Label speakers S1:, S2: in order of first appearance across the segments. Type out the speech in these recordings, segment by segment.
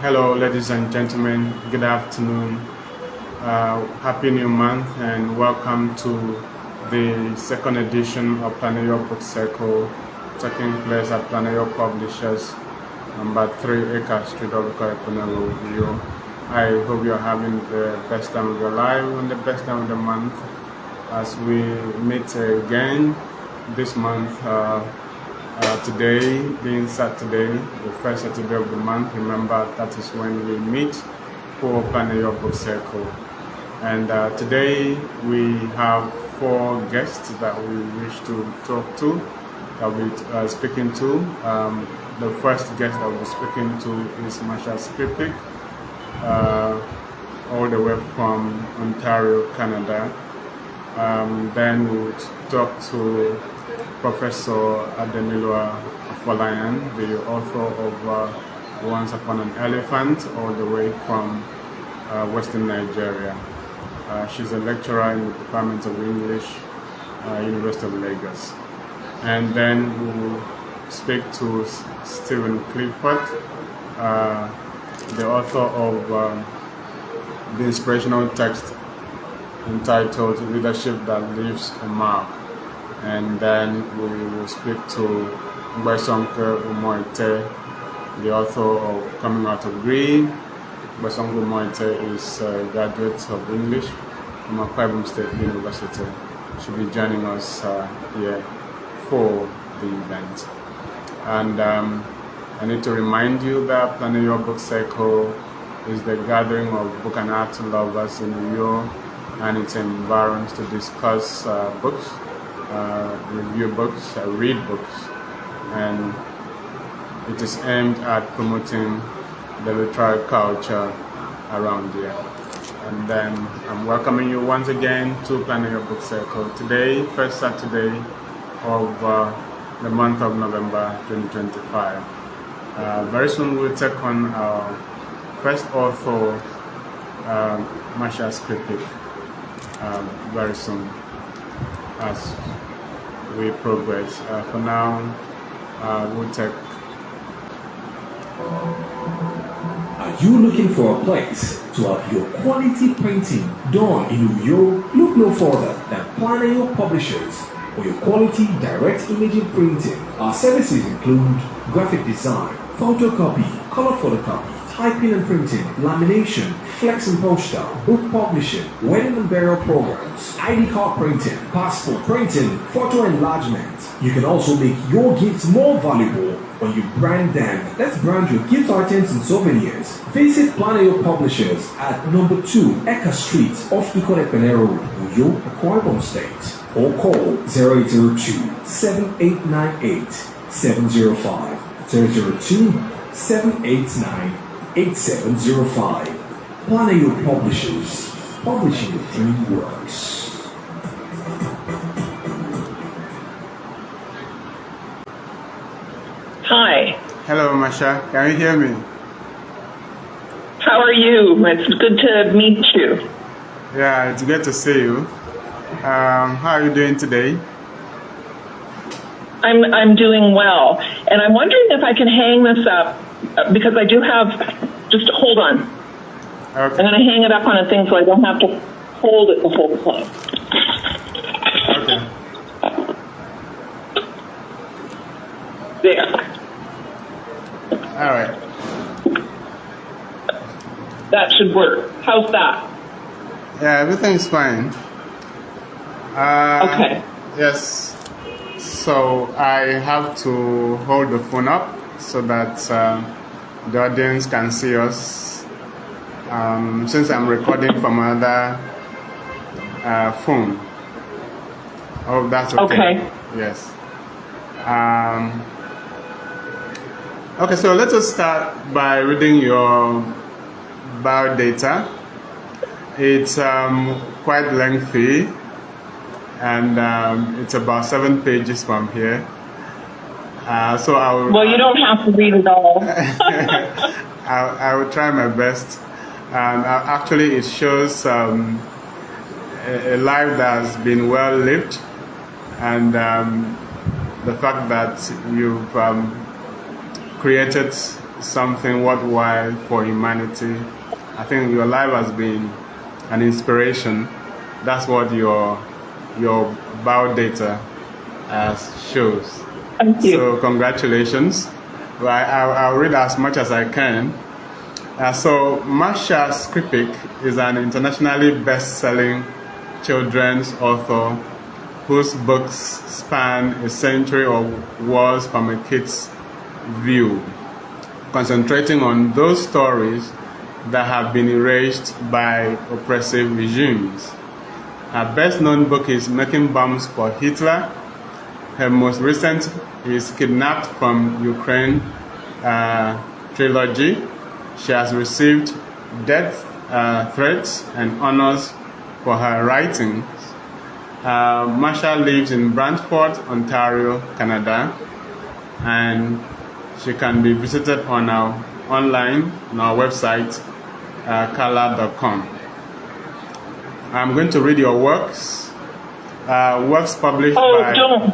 S1: Hello, ladies and gentlemen. Good afternoon. Happy New Month, and welcome to the second edition of Planeyo Book Circle, taking place at Planeyo Publishers, number 3 Acre Street, Planeyo. I hope you're having the best time of your life and the best time of the month as we meet again this month. Today being Saturday, the first Saturday of the month, remember that is when we meet for Planeyo Book Circle. And today we have 4 guests that we wish to talk to, that we're speaking to. The first guest that we're speaking to is Marsha Skripik, all the way from Ontario, Canada. Then we would talk to Professor Adenilua Afolayan, the author of Once Upon an Elephant, all the way from Western Nigeria. She's a lecturer in the Department of English, University of Lagos. And then we will speak to Stephen Clifford, the author of the inspirational text entitled Leadership That Leaves a Mark. And then we will speak to Mbesonke Umoite, the author of Coming Out of Green. Mbesonke Umoite is a graduate of English from Akwa Ibom State University. She'll be joining us here for the event. And I need to remind you that Planeyo Book Circle is the gathering of book and art lovers in Uyo and its environs to discuss books, review books, read books, and it is aimed at promoting the literary culture around here. And then I'm welcoming you once again to Planeyo Book Circle today, first Saturday of the month of November 2025. Very soon we'll take on our first author, Marsha Skripik, very soon as we progress. For now, we'll take.
S2: Are you looking for a place to have your quality printing done in Uyo? Look no further than Planeyo Publishers for your quality direct imaging printing. Our services include graphic design, photocopy, color photocopy, typing and printing, lamination, flex and poster, book publishing, wedding and burial programs, ID card printing, passport printing, photo enlargement. You can also make your gifts more valuable when you brand them. Let's brand your gift items and souvenirs. Visit Planeyo Publishers at number 2 Eka Street off Ikone Road, Uyo, Akwa Ibom State. Or call 0802 7898 705 002 789 8705. Planeyo Publishers, publishing the dream works.
S3: Hi.
S1: Hello, Marsha. Can you hear me?
S3: How are you? It's good to meet you.
S1: Yeah, it's good to see you. How are you doing today?
S3: I'm doing well, and I'm wondering if I can hang this up because I do have. Just hold on.
S1: Okay.
S3: I'm going to hang it up on a thing so I don't have to hold it the whole time.
S1: Okay.
S3: There.
S1: All right.
S3: That should work. How's that?
S1: Yeah, everything's fine.
S3: Okay.
S1: Yes. So I have to hold the phone up so that the audience can see us. Since I'm recording from another phone. Oh, that's okay.
S3: Okay.
S1: Yes. Okay, so let us start by reading your biodata. It's quite lengthy, and it's about 7 pages from here. So I will.
S3: Well, you don't have to read it all.
S1: I will try my best. Actually, it shows a life that has been well lived, and the fact that you've created something worthwhile for humanity. I think your life has been an inspiration. That's what your bio data shows.
S3: Thank you.
S1: So congratulations. Well, I'll read as much as I can. So Marsha Skripik is an internationally best-selling children's author whose books span a century of worlds from a kid's view, concentrating on those stories that have been erased by oppressive regimes. Her best-known book is Making Bombs for Hitler. Her most recent is Kidnapped from Ukraine trilogy. She has received death threats and honors for her writings. Marsha lives in Brantford, Ontario, Canada, and she can be visited on our online on our website, kala.com. I'm going to read your works. Works published by...
S3: don't.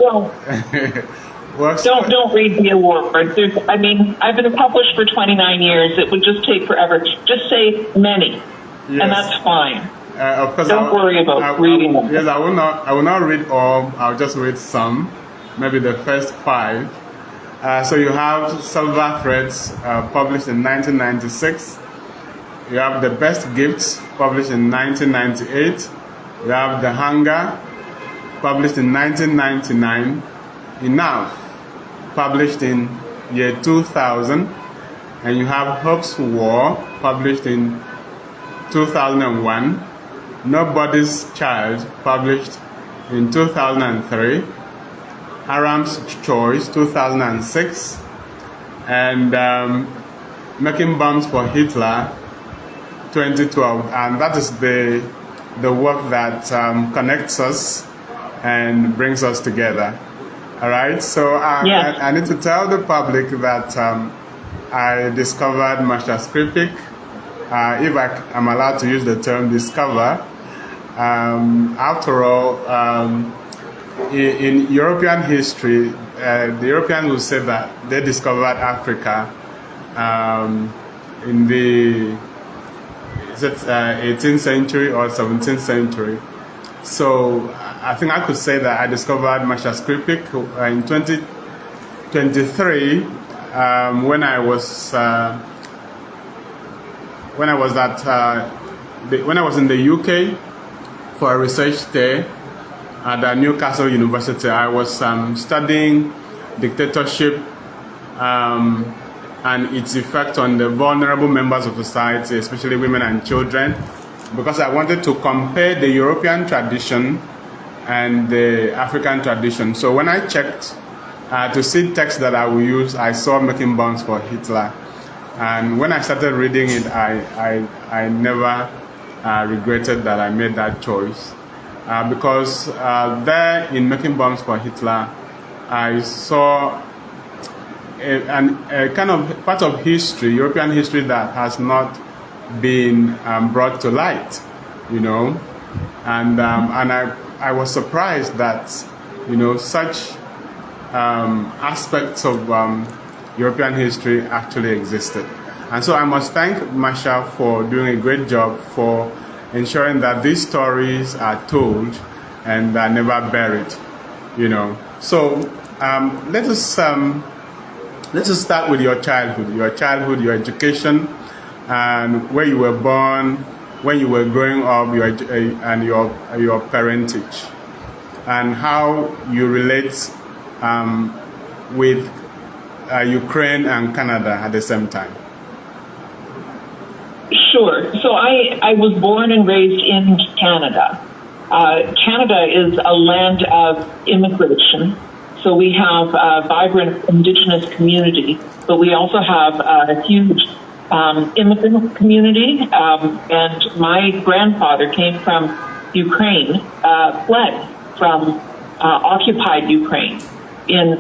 S3: Don't read the award. I've been published for 29 years. It would just take forever. Just say many,
S1: yes.
S3: And that's fine.
S1: Of course,
S3: don't worry about reading them.
S1: Yes, I will not read all. I'll just read some, maybe the first 5. So you have Silver Threads, published in 1996. You have The Best Gifts, published in 1998. You have The Hunger, published in 1999. Enough, published in year 2000. And you have Hope's War, published in 2001. Nobody's Child, published in 2003. Aram's Choice, 2006. And Making Bombs for Hitler, 2012. And that is the work that connects us and brings us together. All right, so
S3: yes.
S1: I need to tell the public that I discovered Marsha Skripik, if I'm allowed to use the term discover. After all, in European history, the Europeans will say that they discovered Africa in the 18th century or 17th century. So I think I could say that I discovered Marsha Skripik in 2023 when I was in the UK for a research stay at Newcastle University. I was studying dictatorship and its effect on the vulnerable members of society, especially women and children, because I wanted to compare the European tradition and the African tradition. So when I checked to see text that I will use, I saw Making Bombs for Hitler. And when I started reading it, I never regretted that I made that choice. Because there in Making Bombs for Hitler, I saw a kind of part of history, European history, that has not been brought to light, you know. And I was surprised that, you know, such aspects of European history actually existed. And so I must thank Marsha for doing a great job for ensuring that these stories are told and are never buried, you know. So let us start with your childhood, your education, and where you were born, when you were growing up, and your parentage, and how you relate with Ukraine and Canada at the same time.
S3: Sure. So I was born and raised in Canada. Canada is a land of immigration. So we have a vibrant Indigenous community, but we also have a huge immigrant community. And my grandfather came from Ukraine, fled from occupied Ukraine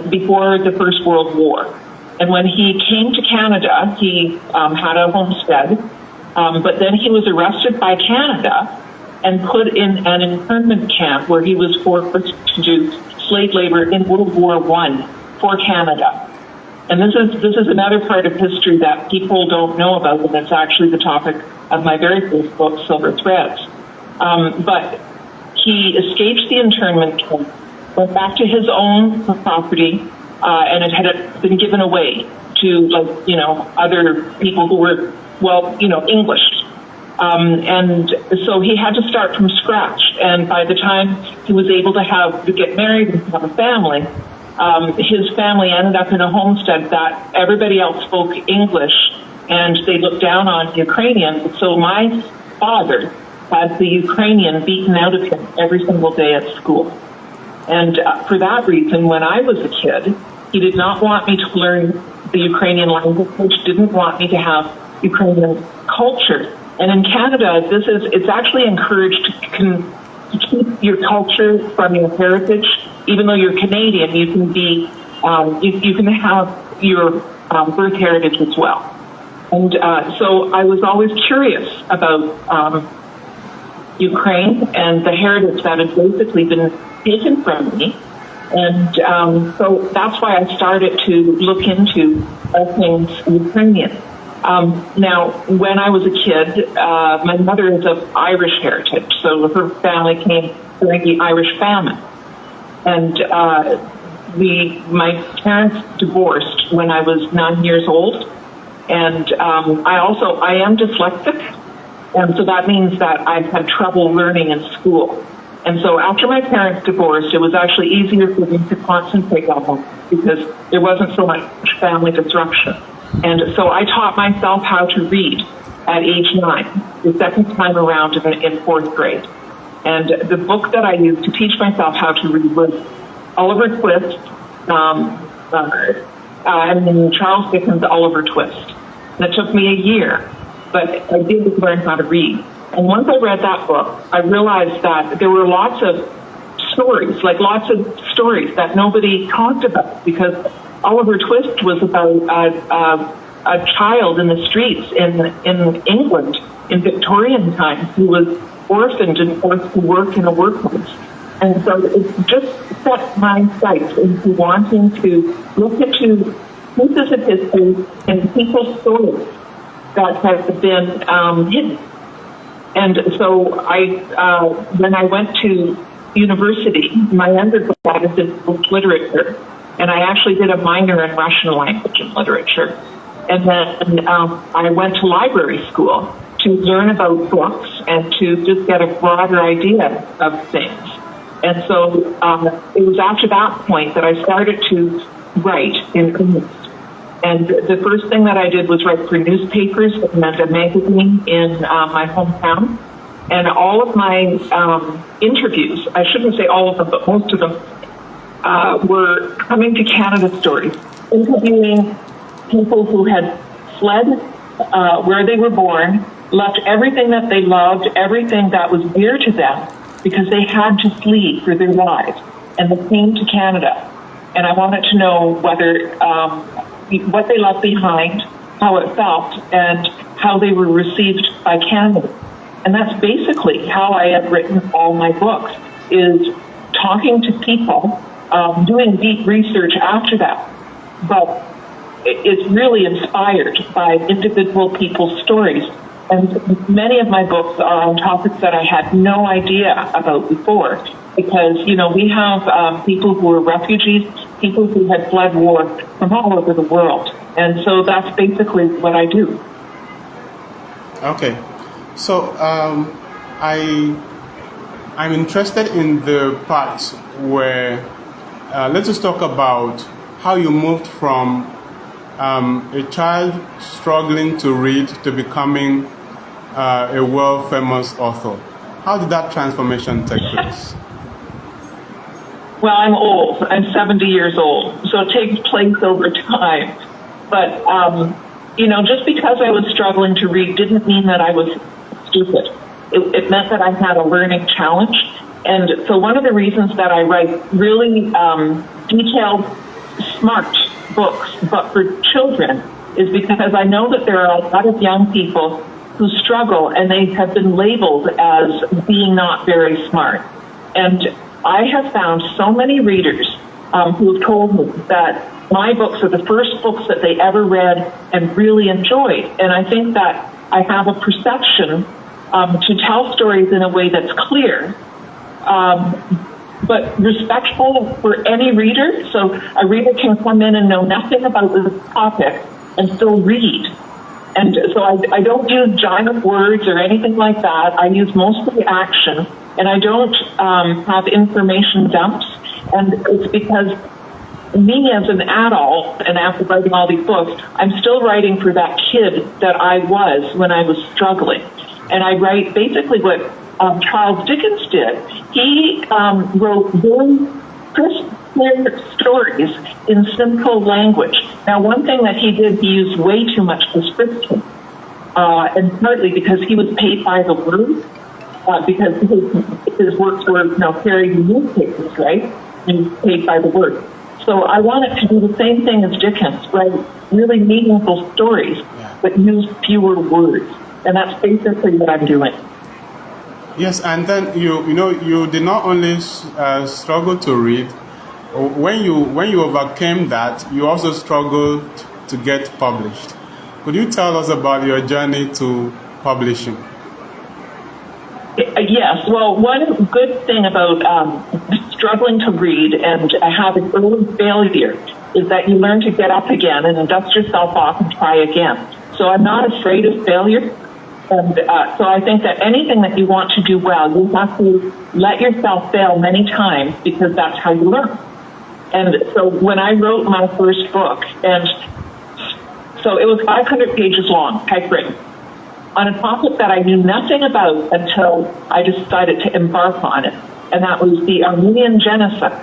S3: before the First World War. And when he came to Canada, he had a homestead, but then he was arrested by Canada and put in an internment camp where he was forced to do slave labor in World War I for Canada. And this is another part of history that people don't know about, and it's actually the topic of my very first book, Silver Threads. But he escaped the internment camp, went back to his own property, and it had been given away to, other people who were, English. And so he had to start from scratch. And by the time he was able to get married and have a family, his family ended up in a homestead that everybody else spoke English, and they looked down on Ukrainians. So my father had the Ukrainian beaten out of him every single day at school. And for that reason, when I was a kid, he did not want me to learn the Ukrainian language, didn't want me to have Ukrainian culture. And in Canada, it's actually encouraged to keep your culture from your heritage. Even though you're Canadian, you can be, you can have your birth heritage as well. And so I was always curious about Ukraine and the heritage that had basically been taken from me. And so that's why I started to look into all things Ukrainian. Now, when I was a kid, my mother is of Irish heritage, so her family came during the Irish famine. And my parents divorced when I was 9 years old. And I am dyslexic. And so that means that I've had trouble learning in school. And so after my parents divorced, it was actually easier for me to concentrate on them because there wasn't so much family disruption. And so I taught myself how to read at age 9, the second time around in fourth grade. And the book that I used to teach myself how to read was Oliver Twist, and Charles Dickens' Oliver Twist. And it took me a year, but I did learn how to read. And once I read that book, I realized that there were lots of stories that nobody talked about, because Oliver Twist was about a child in the streets in England in Victorian times who was orphaned and forced to work in a workplace. And so it just set my sights into wanting to look into pieces of history and people's stories that have been hidden. And so when I went to university, my undergrad is in literature, and I actually did a minor in Russian language and literature. And then I went to library school to learn about books and to just get a broader idea of things. And so it was after that point that I started to write in earnest. And the first thing that I did was write for newspapers and a magazine in my hometown. And all of my interviews, I shouldn't say all of them, but most of them, were coming to Canada stories, interviewing people who had fled where they were born, left everything that they loved, everything that was dear to them, because they had to flee for their lives. And they came to Canada. And I wanted to know whether what they left behind, how it felt, and how they were received by Canada. And that's basically how I have written all my books, is talking to people, doing deep research after that. But it's really inspired by individual people's stories. And many of my books are on topics that I had no idea about before, because, we have people who are refugees, people who had fled war from all over the world. And so that's basically what I do.
S1: Okay. So I'm interested in the parts where, let us talk about how you moved from a child struggling to read to becoming a world-famous author. How did that transformation take place?
S3: Well, I'm old. I'm 70 years old, so it takes place over time. But, just because I was struggling to read didn't mean that I was stupid. It meant that I had a learning challenge. And so one of the reasons that I write really detailed, smart books, but for children, is because I know that there are a lot of young people who struggle, and they have been labeled as being not very smart. And I have found so many readers who have told me that my books are the first books that they ever read and really enjoyed. And I think that I have a perception to tell stories in a way that's clear, but respectful for any reader. So a reader can come in and know nothing about the topic and still read. And so I don't use giant words or anything like that. I use mostly action, and I don't have information dumps. And it's because me as an adult, and after writing all these books, I'm still writing for that kid that I was when I was struggling. And I write basically what Charles Dickens did. He wrote very crisp, clear stories in simple language. Now, one thing that he did, he used way too much description, and partly because he was paid by the word, because his works were carried in newspapers, right? He was paid by the word. So I wanted to do the same thing as Dickens, write really meaningful stories, but use fewer words. And that's basically what I'm doing.
S1: Yes, and then you did not only struggle to read. When you overcame that, you also struggled to get published. Could you tell us about your journey to publishing?
S3: Yes. Well, one good thing about struggling to read and having early failure is that you learn to get up again and dust yourself off and try again. So I'm not afraid of failure. And so I think that anything that you want to do well, you have to let yourself fail many times, because that's how you learn. And so when I wrote my first book, and so it was 500 pages long, typewritten, on a topic that I knew nothing about until I decided to embark on it, and that was the Armenian genocide.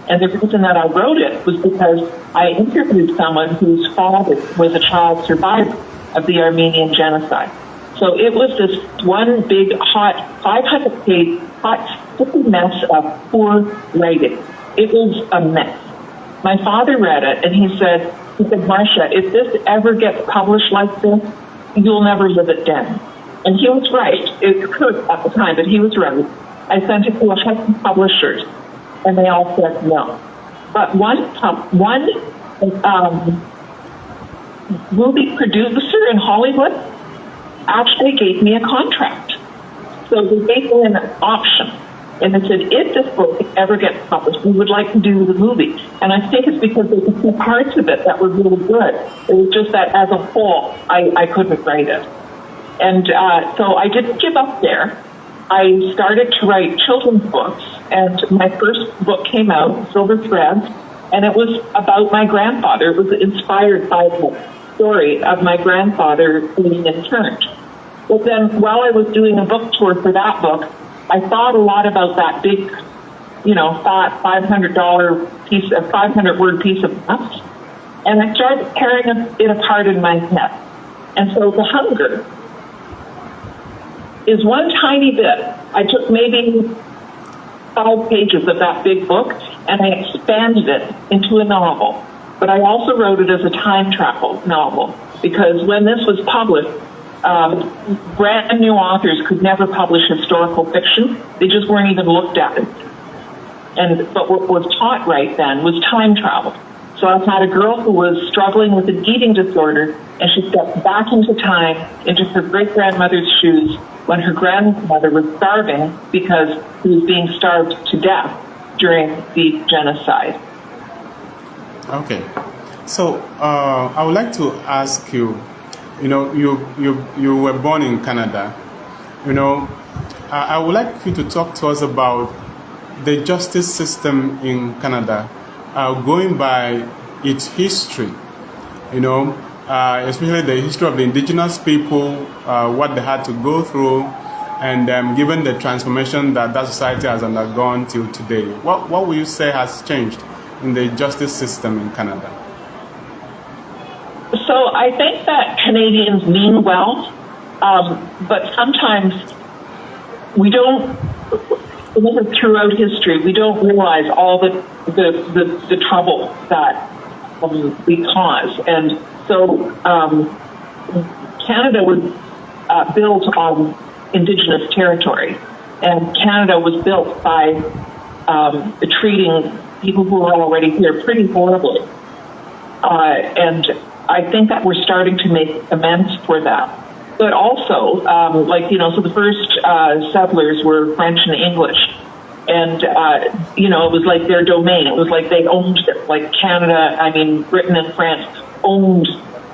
S3: And the reason that I wrote it was because I interviewed someone whose father was a child survivor of the Armenian genocide. So it was this one big, hot, 500-page, hot, sticky mess of poor writing. It was a mess. My father read it, and he said, Marcia, if this ever gets published like this, you'll never live it down. And he was right. It could at the time, but he was right. I sent it to 100 publishers, and they all said no. But one movie producer in Hollywood actually gave me a contract. So they gave me an option. And they said, if this book ever gets published, we would like to do the movie. And I think it's because there were two parts of it that were really good. It was just that as a whole, I couldn't write it. And so I didn't give up there. I started to write children's books, and my first book came out, Silver Threads, and it was about my grandfather. It was inspired by the story of my grandfather being interned. But then while I was doing a book tour for that book, I thought a lot about that big, $500 piece, a 500-word piece of math, and I started tearing it apart in my head. And so the hunger is one tiny bit. I took maybe 5 pages of that big book, and I expanded it into a novel. But I also wrote it as a time travel novel, because when this was published, brand new authors could never publish historical fiction. They just weren't even looked at it. But what was taught right then was time travel. So I had a girl who was struggling with an eating disorder, and she stepped back into time, into her great-grandmother's shoes, when her grandmother was starving because she was being starved to death during the genocide.
S1: Okay. So I would like to ask you, you were born in Canada. I would like you to talk to us about the justice system in Canada, going by its history, especially the history of the indigenous people, what they had to go through, and given the transformation that society has undergone till today. What would you say has changed in the justice system in Canada?
S3: So I think that Canadians mean well, but sometimes we don't. Throughout history, we don't realize all the trouble that we cause, and so Canada was built on Indigenous territory, and Canada was built by treating people who were already here pretty horribly. And I think that we're starting to make amends for that. But also, so the first settlers were French and English. And, it was like their domain. It was like they owned it. Like Britain and France owned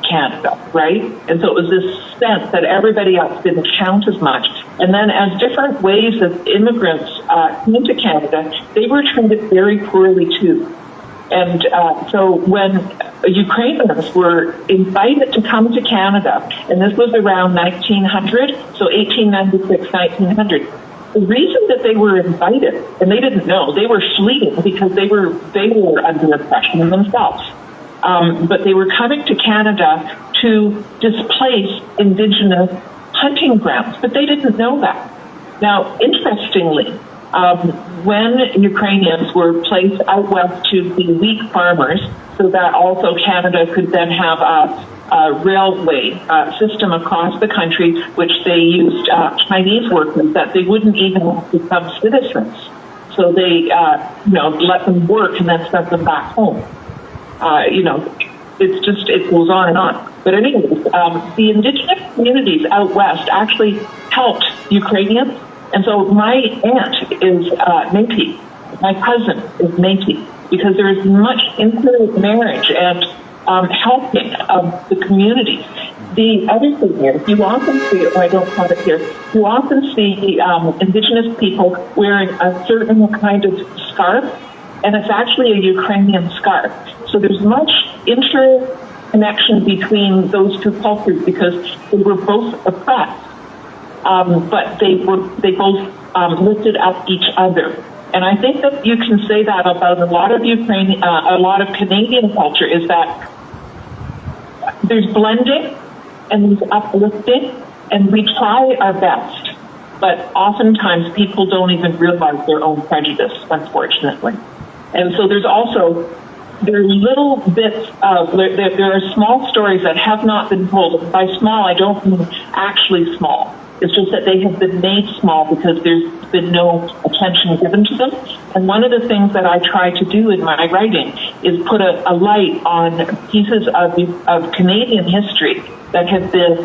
S3: Canada, right? And so it was this sense that everybody else didn't count as much. And then as different waves of immigrants came to Canada, they were treated very poorly too. And so when Ukrainians were invited to come to Canada, and this was around 1900, so 1896, 1900, the reason that they were invited, and they didn't know, they were fleeing because they were under oppression themselves. But they were coming to Canada to displace Indigenous hunting grounds, but they didn't know that. Now, interestingly, when Ukrainians were placed out west to be wheat farmers, so that also Canada could then have a railway system across the country, which they used Chinese workers that they wouldn't even become citizens. So they, let them work and then sent them back home. It goes on and on. But anyways, the Indigenous communities out west actually helped Ukrainians. And so my aunt is Métis. My cousin is Métis, because there is much intermarriage and helping of the communities. The other thing is, you often see, or I don't have it here, you often see Indigenous people wearing a certain kind of scarf, and it's actually a Ukrainian scarf. So there's much interconnection between those two cultures because they were both oppressed. But they both lifted up each other, and I think that you can say that about a lot of a lot of Canadian culture is that there's blending and there's uplifting, and we try our best, but oftentimes people don't even realize their own prejudice, unfortunately. And so there are little bits of, there are small stories that have not been told. By small, I don't mean actually small. It's just that they have been made small because there's been no attention given to them. And one of the things that I try to do in my writing is put a light on pieces of Canadian history that have been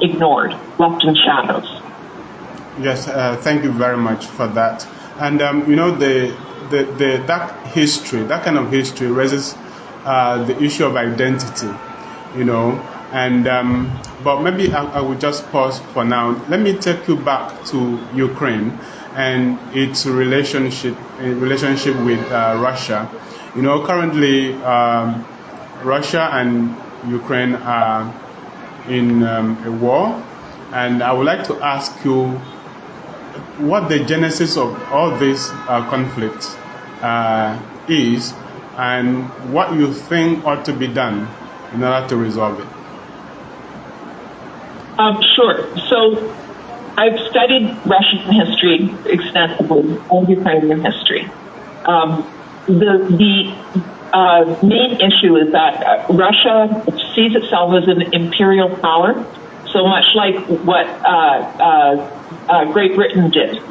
S3: ignored, left in shadows.
S1: Yes, thank you very much for that. And that history, that kind of history raises the issue of identity, and but maybe I will just pause for now. Let me take you back to Ukraine and its relationship with Russia. Currently Russia and Ukraine are in a war, and I would like to ask you what the genesis of all this conflict is, and what you think ought to be done in order to resolve it.
S3: Sure. So I've studied Russian history extensively and Ukrainian history. The main issue is that Russia sees itself as an imperial power, so much like what Great Britain did.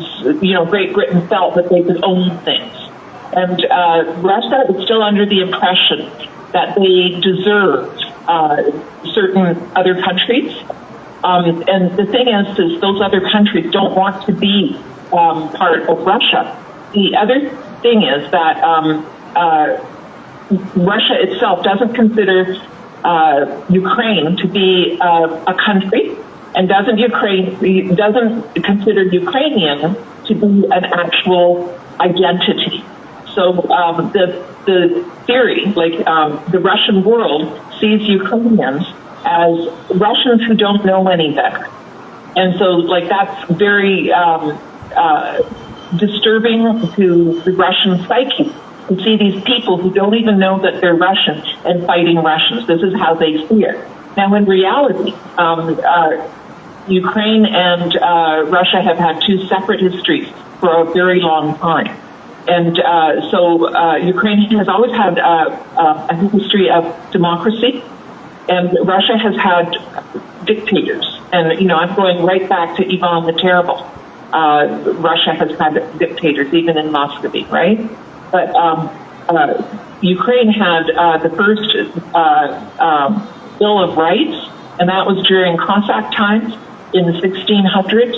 S3: Great Britain felt that they could own things. And Russia is still under the impression that they deserved certain other countries. And the thing is those other countries don't want to be part of Russia. The other thing is that Russia itself doesn't consider Ukraine to be a country, and doesn't consider Ukrainian to be an actual identity. So the theory, the Russian world, sees Ukrainians as Russians who don't know any better. And so, that's very disturbing to the Russian psyche, to see these people who don't even know that they're Russian and fighting Russians. This is how they see it. Now, in reality, Ukraine and Russia have had two separate histories for a very long time. And so Ukraine has always had a history of democracy, and Russia has had dictators. And, I'm going right back to Ivan the Terrible. Russia has had dictators, even in Muscovy, right? But Ukraine had the first Bill of Rights, and that was during Cossack times in the 1600s,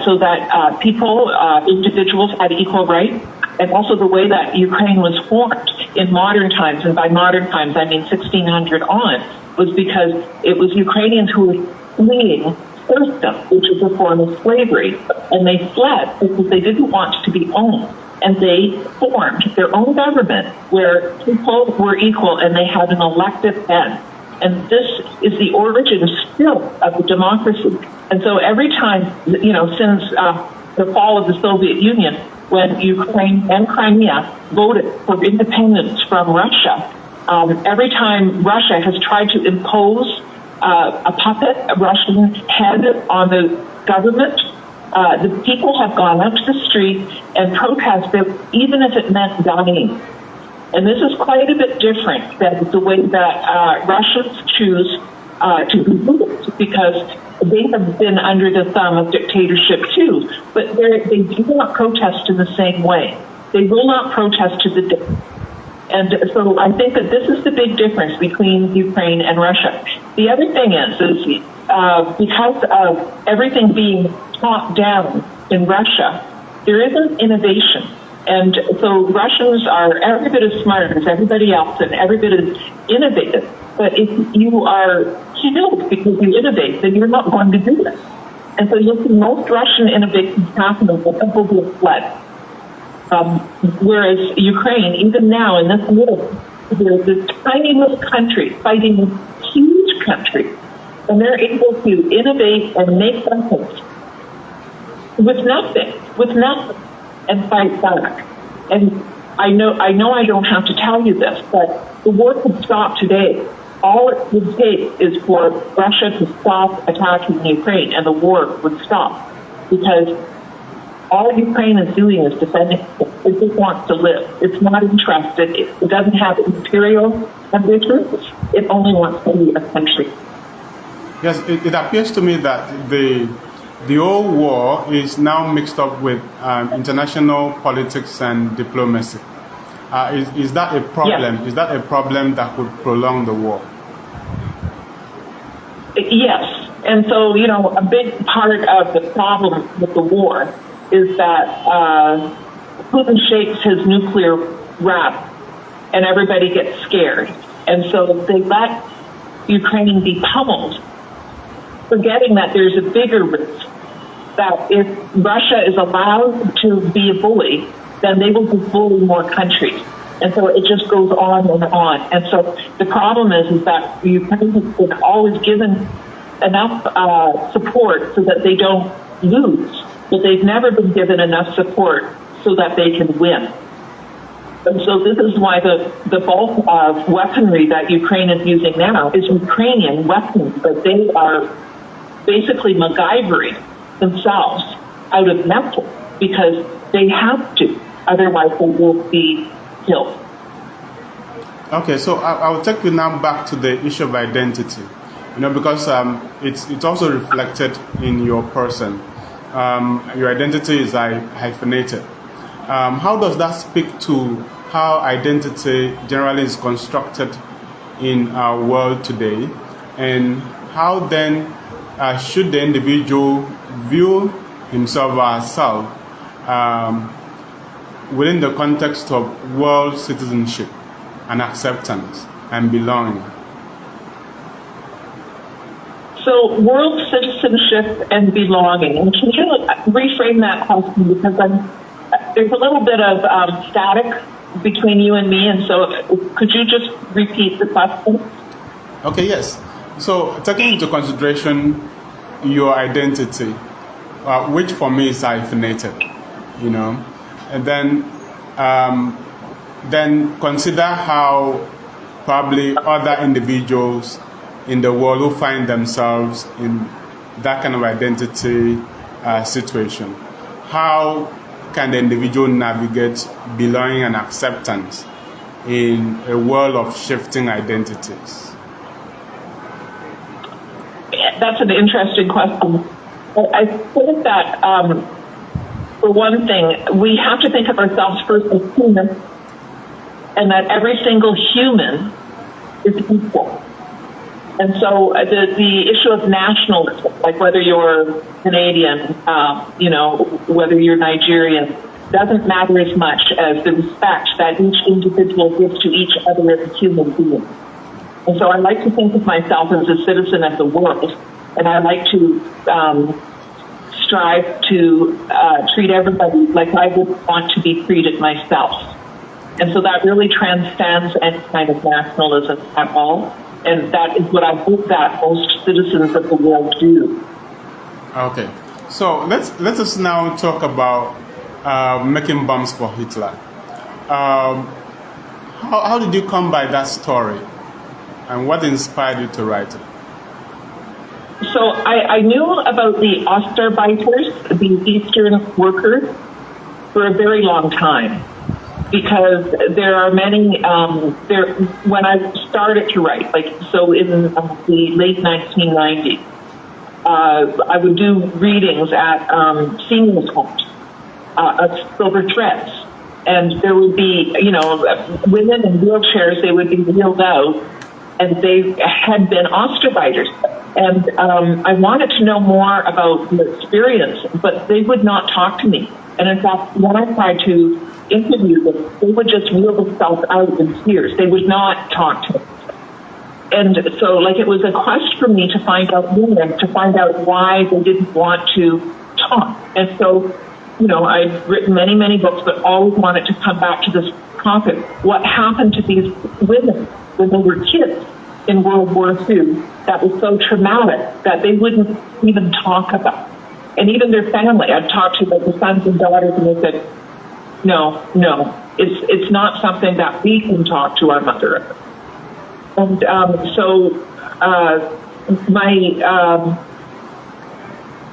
S3: so that people, individuals had equal rights, and also the way that Ukraine was formed in modern times, and by modern times I mean 1600 on, was because it was Ukrainians who were fleeing serfdom, which is a form of slavery, and they fled because they didn't want to be owned. And they formed their own government where people were equal and they had an elected head. And this is the origin still of the democracy. And so every time, since the fall of the Soviet Union, when Ukraine and Crimea voted for independence from Russia, every time Russia has tried to impose a puppet, a Russian head on the government, the people have gone up to the street and protested, even if it meant dying. And this is quite a bit different than the way that Russians choose to be ruled, because they have been under the thumb of dictatorship too, but they do not protest in the same way. They will not protest to the death. And so I think that this is the big difference between Ukraine and Russia. The other thing is because of everything being top down in Russia, there isn't innovation. And so Russians are every bit as smart as everybody else and every bit as innovative. But if you are killed because you innovate, then you're not going to do it. And so you'll see most Russian innovations happening when people get fled. Whereas Ukraine, even now in this there's this tiny little country fighting a huge country, and they're able to innovate and make weapons with nothing, and fight back. And I know I don't have to tell you this, but the war could stop today. All it would take is for Russia to stop attacking Ukraine, and the war would stop, because all Ukraine is doing is defending itself. It just wants to live. It's not interested. It doesn't have imperial ambitions. It only wants to be a country.
S1: Yes, it appears to me that the whole war is now mixed up with international politics and diplomacy. Is that a problem? Yes. Is that a problem that could prolong the war?
S3: Yes. And so, a big part of the problem with the war is that Putin shakes his nuclear wrap and everybody gets scared. And so they let Ukraine be pummeled, forgetting that there's a bigger risk, that if Russia is allowed to be a bully, then they will just bully more countries. And so it just goes on and on. And so the problem is that Ukraine has been always given enough support so that they don't lose, but they've never been given enough support so that they can win. And so this is why the bulk of weaponry that Ukraine is using now is Ukrainian weapons, but they are basically MacGyvering themselves out of metal because they have to, otherwise they will be killed.
S1: Okay, so I'll take you now back to the issue of identity, because it's also reflected in your person. Your identity is hyphenated. How does that speak to how identity generally is constructed in our world today, and how then should the individual view himself or herself within the context of world citizenship and acceptance and belonging?
S3: So, world citizenship and belonging. And can you reframe that question, because there's a little bit of static between you and me, and so could you just repeat the question?
S1: Okay, yes. So, taking into consideration your identity, which for me is hyphenated, and then consider how probably other individuals in the world who find themselves in that kind of identity situation. How can the individual navigate belonging and acceptance in a world of shifting identities?
S3: That's an interesting question. I think that, for one thing, we have to think of ourselves first as humans, and that every single human is equal. And so the issue of nationalism, like whether you're Canadian, whether you're Nigerian, doesn't matter as much as the respect that each individual gives to each other as a human being. And so I like to think of myself as a citizen of the world, and I like to strive to treat everybody like I would want to be treated myself. And so that really transcends any kind of nationalism at all. And that is what I hope that most citizens of the world do.
S1: Okay, so let us now talk about making bombs for Hitler. How did you come by that story, and what inspired you to write it?
S3: So I knew about the Ostarbeiters, the Eastern workers, for a very long time, because there are many, when I started to write, so in the late 1990s, I would do readings at seniors' homes of Silver Threads. And there would be, women in wheelchairs, they would be wheeled out, and they had been Ostarbeiters. And I wanted to know more about the experience, but they would not talk to me. And in fact, when I tried to interview them, they would just wheel themselves out in tears. They would not talk to me. And so, it was a quest for me to find out more, to find out why they didn't want to talk. And so, I've written many, many books, but always wanted to come back to this topic. What happened to these women when they were kids in World War II that was so traumatic that they wouldn't even talk about? And even their family, I'd talked to the sons and daughters, and they said, no, it's not something that we can talk to our mother about. And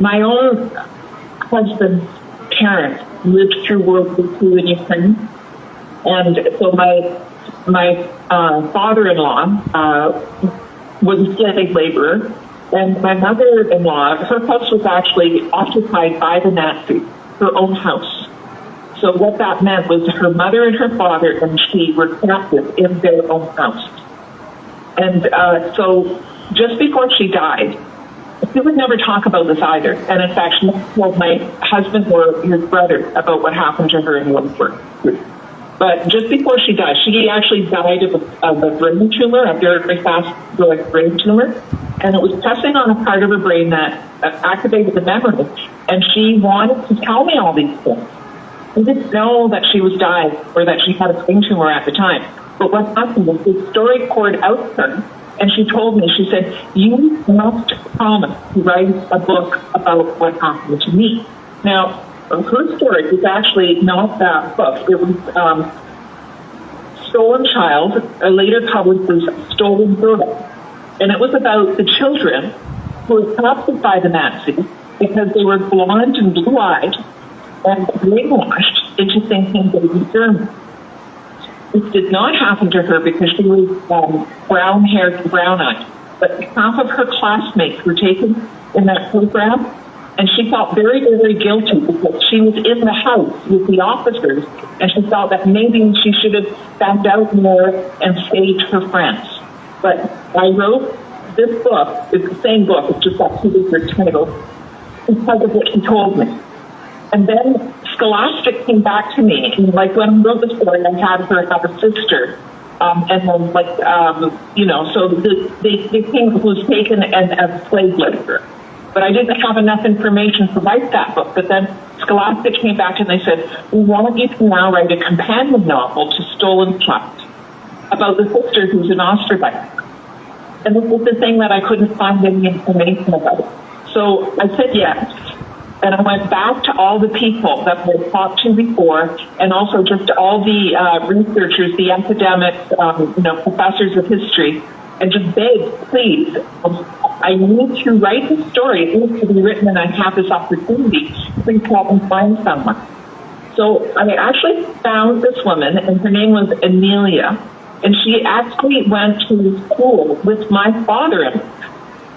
S3: my own husband's parents lived through World War II in Ukraine, and so my father-in-law was a slave laborer, and my mother-in-law, her house was actually occupied by the Nazis, her own house. So what that meant was her mother and her father and she were captive in their own house. And so just before she died, she would never talk about this either. And in fact, she never told my husband or his brother about what happened to her in World War II. But just before she died, she actually died of a brain tumor, a very fast-growing brain tumor. And it was pressing on a part of her brain that activated the memory. And she wanted to tell me all these things. I didn't know that she was dying or that she had a brain tumor at the time. But what happened was the story poured out of her, and she told me, she said, you must promise to write a book about what happened to me. Now, her story was actually not that book. It was Stolen Child, later published as Stolen Girl. And it was about the children who were captured by the Nazis because they were blonde and blue-eyed and brainwashed into thinking they were German. This did not happen to her because she was brown-haired and brown-eyed. But half of her classmates were taken in that program, and she felt very, very guilty because she was in the house with the officers, and she felt that maybe she should have backed out more and saved her friends. But I wrote this book, it's the same book, it's just got two different titles, because of what she told me. And then Scholastic came back to me, and when I wrote the story, I had her have a sister, and then so the king was taken as a slave labor. But I didn't have enough information to write that book. But then Scholastic came back and they said, we want you to now write a companion novel to Stolen Child about the sister who's an Osterbeiter. And this was the thing that I couldn't find any information about. So I said yes. And I went back to all the people that I had talked to before, and also just all the researchers, the academics, professors of history, and just begged, please, I need to write this story. It needs to be written, and I have this opportunity. Please help me find someone. So I actually found this woman, and her name was Amelia, and she actually went to school with my father-in-law,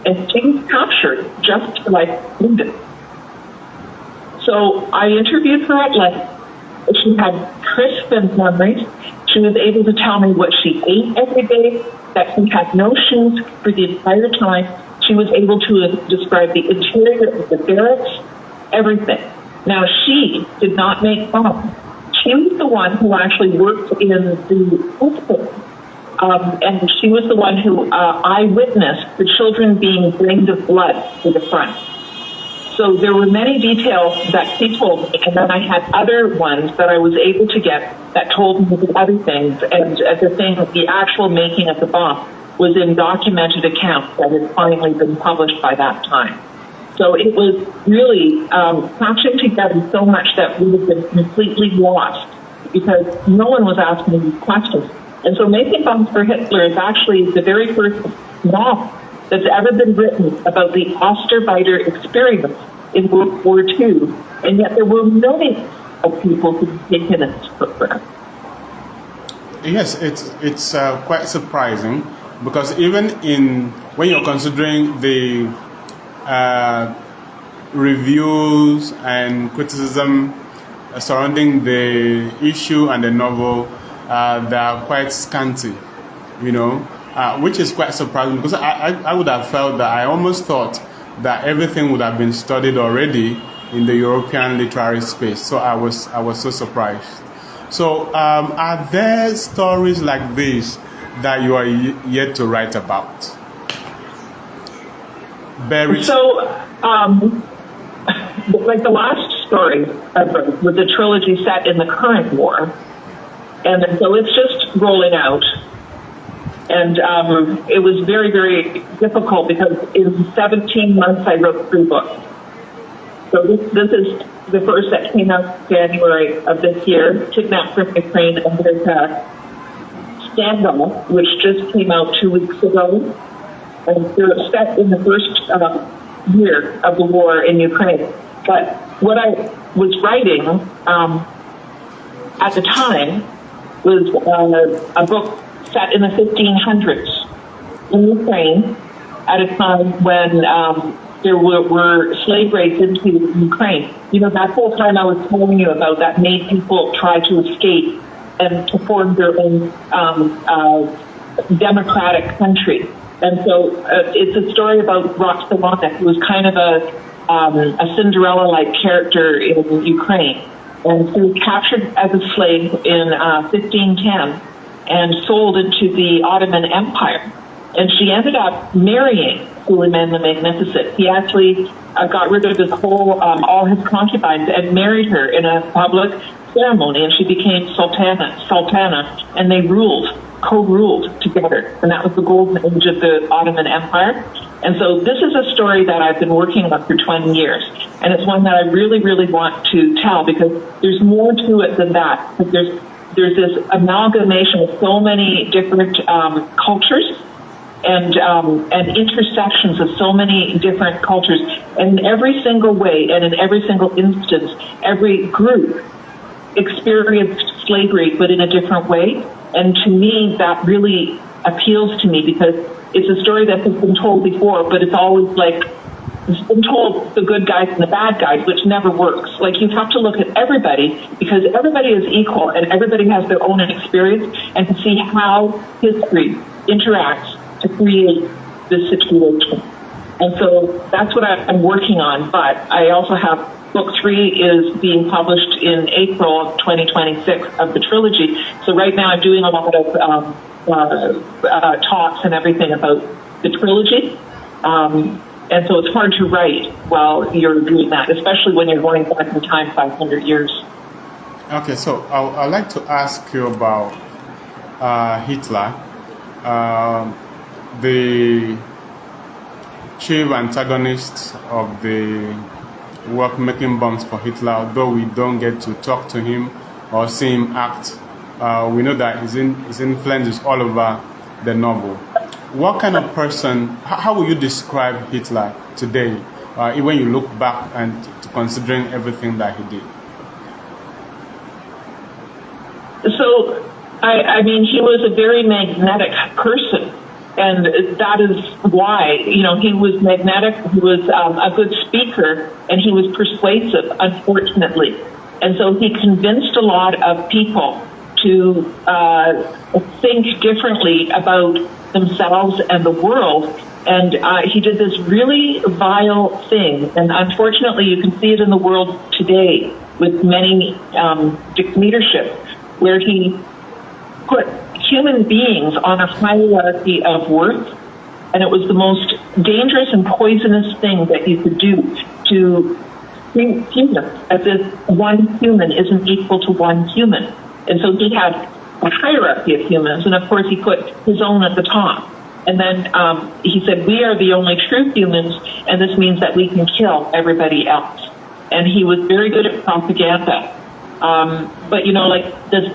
S3: and she was captured just like Linda. So I interviewed her at length. She had crisp memories. She was able to tell me what she ate every day, that she had no shoes for the entire time. She was able to describe the interior of the barracks, everything. Now, she did not make bombs. She was the one who actually worked in the hospital. And she was the one who eyewitnessed the children being drained of blood to the front. So there were many details that she told me, and then I had other ones that I was able to get that told me the other things. And the actual making of the bomb was in documented accounts that had finally been published by that time. So it was really patching together so much that we have been completely lost because no one was asking these questions. And so Making Bombs for Hitler is actually the very first novel that's ever been written about the Osterweiter experience in World War II, and yet there were millions of people who had taken its footprint.
S1: Yes, it's quite surprising because even when you're considering the reviews and criticism surrounding the issue and the novel, they are quite scanty, which is quite surprising because I would have felt that I almost thought that everything would have been studied already in the European literary space. So I was so surprised. So are there stories like this that you are yet to write about?
S3: So, like the last story I wrote was a trilogy set in the current war. And so it's just rolling out. And it was very, very difficult because in 17 months I wrote 3 books. So this is the first that came out in January of this year, Kidnapped from Ukraine, and there's Scandal, which just came out 2 weeks ago. And they're set in the first year of the war in Ukraine. But what I was writing at the time was a book set in the 1500s in Ukraine at a time when there were slave raids into Ukraine. That whole time I was telling you about that made people try to escape and to form their own democratic country. And so it's a story about Roxolana, who was kind of a Cinderella-like character in Ukraine. And she was captured as a slave in 1510 and sold into the Ottoman Empire. And she ended up marrying Suleiman the Magnificent. He actually got rid of his all his concubines and married her in a public ceremony, and she became Sultana, and they co-ruled together. And that was the golden age of the Ottoman Empire. And so this is a story that I've been working on for 20 years. And it's one that I really, really want to tell because there's more to it than that. Because there's this amalgamation of so many different cultures and intersections of so many different cultures. And in every single way and in every single instance, every group experienced slavery, but in a different way. And to me, that really appeals to me because it's a story that has been told before, but it's always like it's been told the good guys and the bad guys, which never works. Like you have to look at everybody because everybody is equal and everybody has their own experience and to see how history interacts to create this situation. And so that's what I'm working on. But I also have Book 3 is being published in April of 2026 of the trilogy. So right now I'm doing a lot of talks and everything about the trilogy. And so it's hard to write while you're doing that, especially when you're going back in time 500 years.
S1: Okay, so I'd like to ask you about Hitler, the chief antagonist of the work Making Bombs for Hitler. Although we don't get to talk to him or see him act, we know that his influence is all over the novel. What kind of person, how will you describe Hitler today, when you look back and considering everything that he did? So,
S3: I mean, he was a very magnetic person. And that is why, he was magnetic, he was a good speaker, and he was persuasive, unfortunately. And so he convinced a lot of people to think differently about themselves and the world. And he did this really vile thing. And unfortunately, you can see it in the world today with many dictatorships, where he put human beings on a hierarchy of worth. And it was the most dangerous and poisonous thing that you could do, to treat humans as if one human isn't equal to one human. And so he had a hierarchy of humans, and of course he put his own at the top. And then he said, we are the only true humans, and this means that we can kill everybody else. And he was very good at propaganda. But, you know, like, the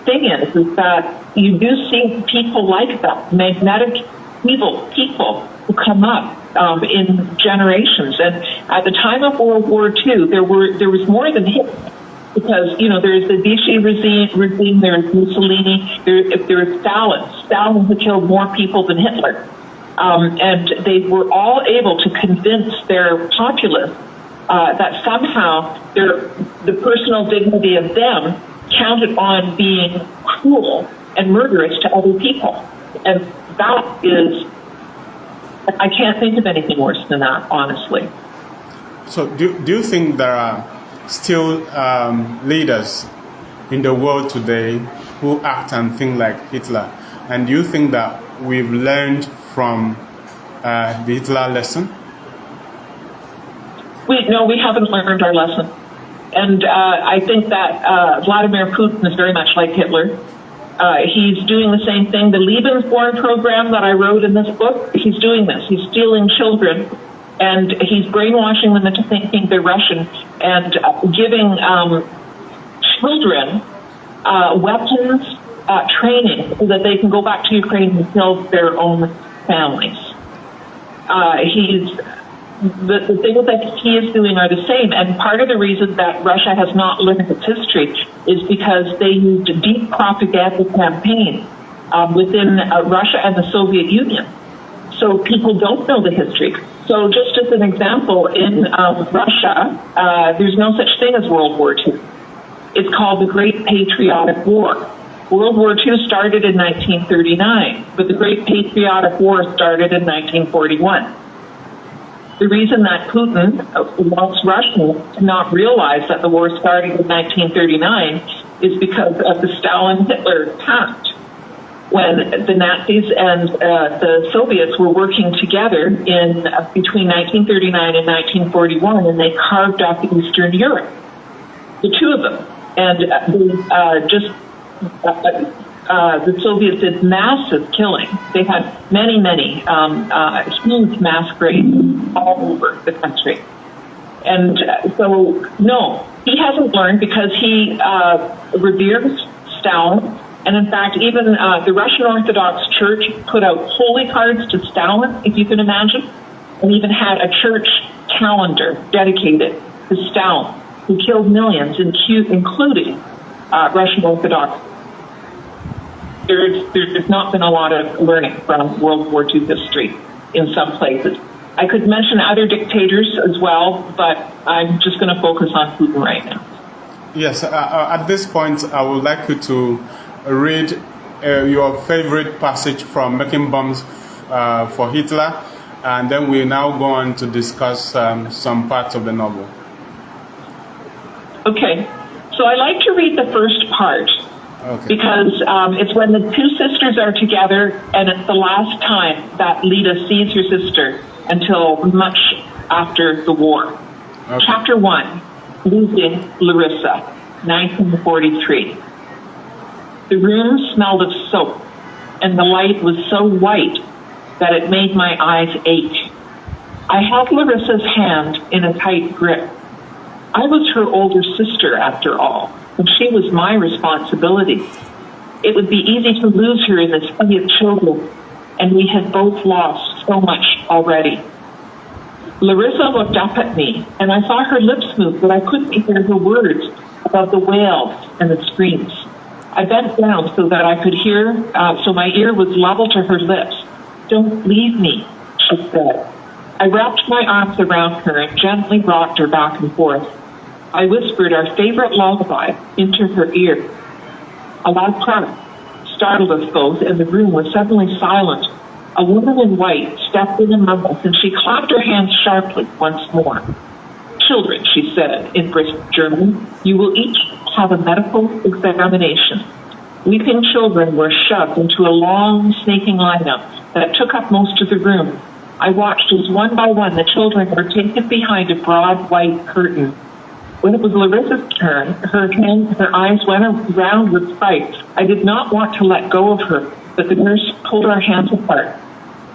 S3: thing is that you do see people like that, magnetic, evil people who come up in generations. And at the time of World War II, there was more than Hitler. Because, you know, there's the Vichy regime, there's Mussolini, there's Stalin. Stalin who killed more people than Hitler. And they were all able to convince their populace that somehow the personal dignity of them counted on being cruel and murderous to other people. And that is, I can't think of anything worse than that, honestly.
S1: So do you think there are still leaders in the world today who act and think like Hitler? And do you think that we've learned from the Hitler lesson?
S3: No, we haven't learned our lesson. And I think that Vladimir Putin is very much like Hitler. He's doing the same thing. The Lebensborn program that I wrote in this book, he's doing this. He's stealing children, and he's brainwashing them into thinking they're Russian, and giving children weapons training so that they can go back to Ukraine and kill their own families. The things that he is doing are the same, and part of the reason that Russia has not learned its history is because they used a deep propaganda campaign within Russia and the Soviet Union. So people don't know the history. So just as an example, in Russia, there's no such thing as World War II. It's called the Great Patriotic War. World War II started in 1939, but the Great Patriotic War started in 1941. The reason that Putin wants Russians to not realize that the war started in 1939 is because of the Stalin-Hitler pact, when the Nazis and the Soviets were working together in between 1939 and 1941, and they carved up Eastern Europe, the two of them. And the Soviets did massive killing. They had many huge mass graves all over the country. And so, no, he hasn't learned, because he reveres Stalin. And in fact, even the Russian Orthodox Church put out holy cards to Stalin, if you can imagine, and even had a church calendar dedicated to Stalin, who killed millions, including Russian Orthodox. There's not been a lot of learning from World War II history in some places. I could mention other dictators as well, but I'm just going to focus on Putin right now.
S1: Yes, at this point, I would like you to read your favorite passage from Making Bombs for Hitler, and then we'll now go on to discuss some parts of the novel. Okay.
S3: So I like to read the first part.
S1: Okay.
S3: Because it's when the two sisters are together, and it's the last time that Lita sees her sister until much after the war.
S1: Okay.
S3: Chapter 1, Losing Larissa, 1943. The room smelled of soap, and the light was so white that it made my eyes ache. I held Larissa's hand in a tight grip. I was her older sister, after all, and she was my responsibility. It would be easy to lose her in the sea of children, and we had both lost so much already. Larissa looked up at me, and I saw her lips move, but I couldn't hear her words above the wails and the screams. I bent down so that I could hear, so my ear was level to her lips. "Don't leave me," she said. I wrapped my arms around her and gently rocked her back and forth. I whispered our favorite lullaby into her ear. A loud crack startled us both, and the room was suddenly silent. A woman in white stepped in among us, and she clapped her hands sharply once more. Children, she said in brisk German, you will each have a medical examination. Weeping children were shoved into a long, snaking lineup that took up most of the room. I watched as one by one the children were taken behind a broad white curtain. When it was Larissa's turn, her eyes went around with fright. I did not want to let go of her, but the nurse pulled our hands apart.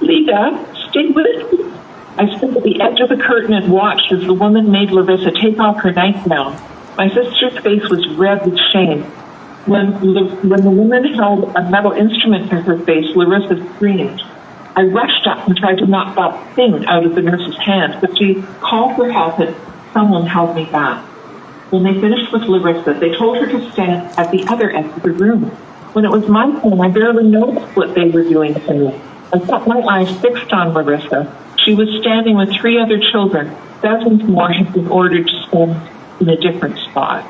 S3: Lida, stay with me. I stood at the edge of the curtain and watched as the woman made Larissa take off her nightgown. My sister's face was red with shame. When the woman held a metal instrument to her face, Larissa screamed. I rushed up and tried to knock that thing out of the nurse's hand, but she called for help and someone held me back. When they finished with Larissa, they told her to stand at the other end of the room. When it was my turn, I barely noticed what they were doing to me. I kept my eyes fixed on Larissa. She was standing with 3 other children. Dozens more had been ordered to stand in a different spot.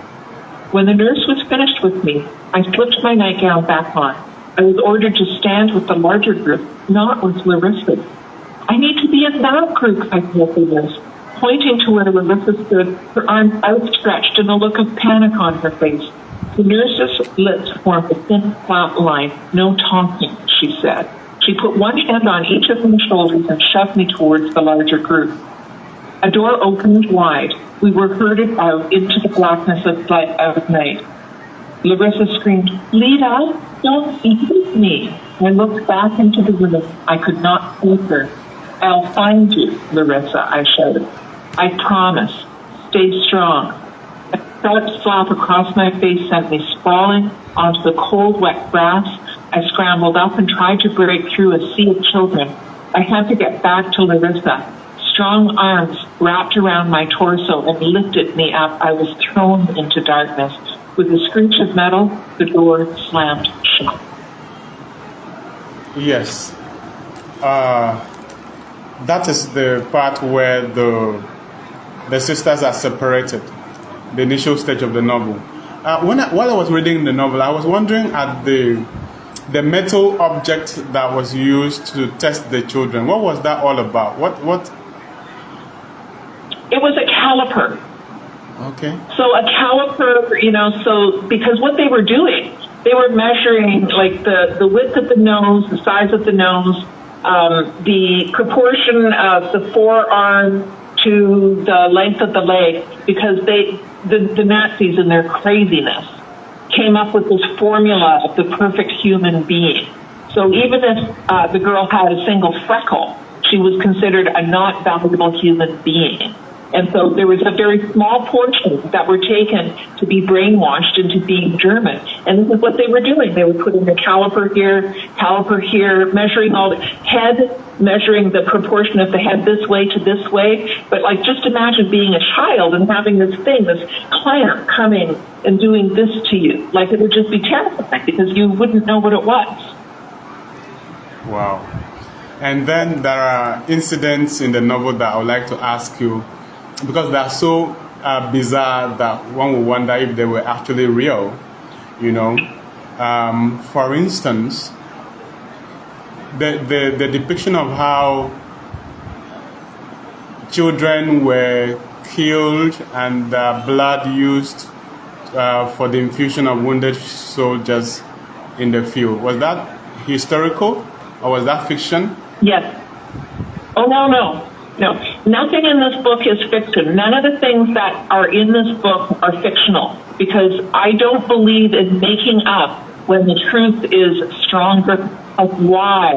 S3: When the nurse was finished with me, I slipped my nightgown back on. I was ordered to stand with the larger group, not with Larissa. I need to be in that group, I told the nurse, pointing to where Larissa stood, her arms outstretched and a look of panic on her face. The nurse's lips formed a thin, flat line. No talking, she said. She put one hand on each of my shoulders and shoved me towards the larger group. A door opened wide. We were herded out into the blackness of night. Larissa screamed, Lida, don't eat me. I looked back into the room. I could not see her. I'll find you, Larissa, I shouted. I promise. Stay strong. A sharp slap across my face sent me sprawling onto the cold, wet grass. I scrambled up and tried to break through a sea of children. I had to get back to Larissa. Strong arms wrapped around my torso and lifted me up. I was thrown into darkness. With a screech of metal, the door slammed shut.
S1: Yes. That is the part where the sisters are separated, the initial stage of the novel. While I was reading the novel, I was wondering at the metal object that was used to test the children. What was that all about? What?
S3: It was a caliper.
S1: Okay.
S3: So a caliper, so because what they were doing, they were measuring like the width of the nose, the size of the nose, the proportion of the forearm to the length of the leg, because the Nazis in their craziness came up with this formula of the perfect human being. So even if the girl had a single freckle, she was considered a not valuable human being. And so there was a very small portion that were taken to be brainwashed into being German. And this is what they were doing. They were putting a caliper here, measuring all the head, measuring the proportion of the head this way to this way. But like, just imagine being a child and having this clamp coming and doing this to you. Like, it would just be terrifying because you wouldn't know what it was.
S1: Wow. And then there are incidents in the novel that I would like to ask you, because they are so bizarre that one would wonder if they were actually real, For instance, the depiction of how children were killed and blood used for the infusion of wounded soldiers in the field. Was that historical or was that fiction?
S3: Yes. Oh, no. Nothing in this book is fiction. None of the things that are in this book are fictional, because I don't believe in making up when the truth is stronger of why.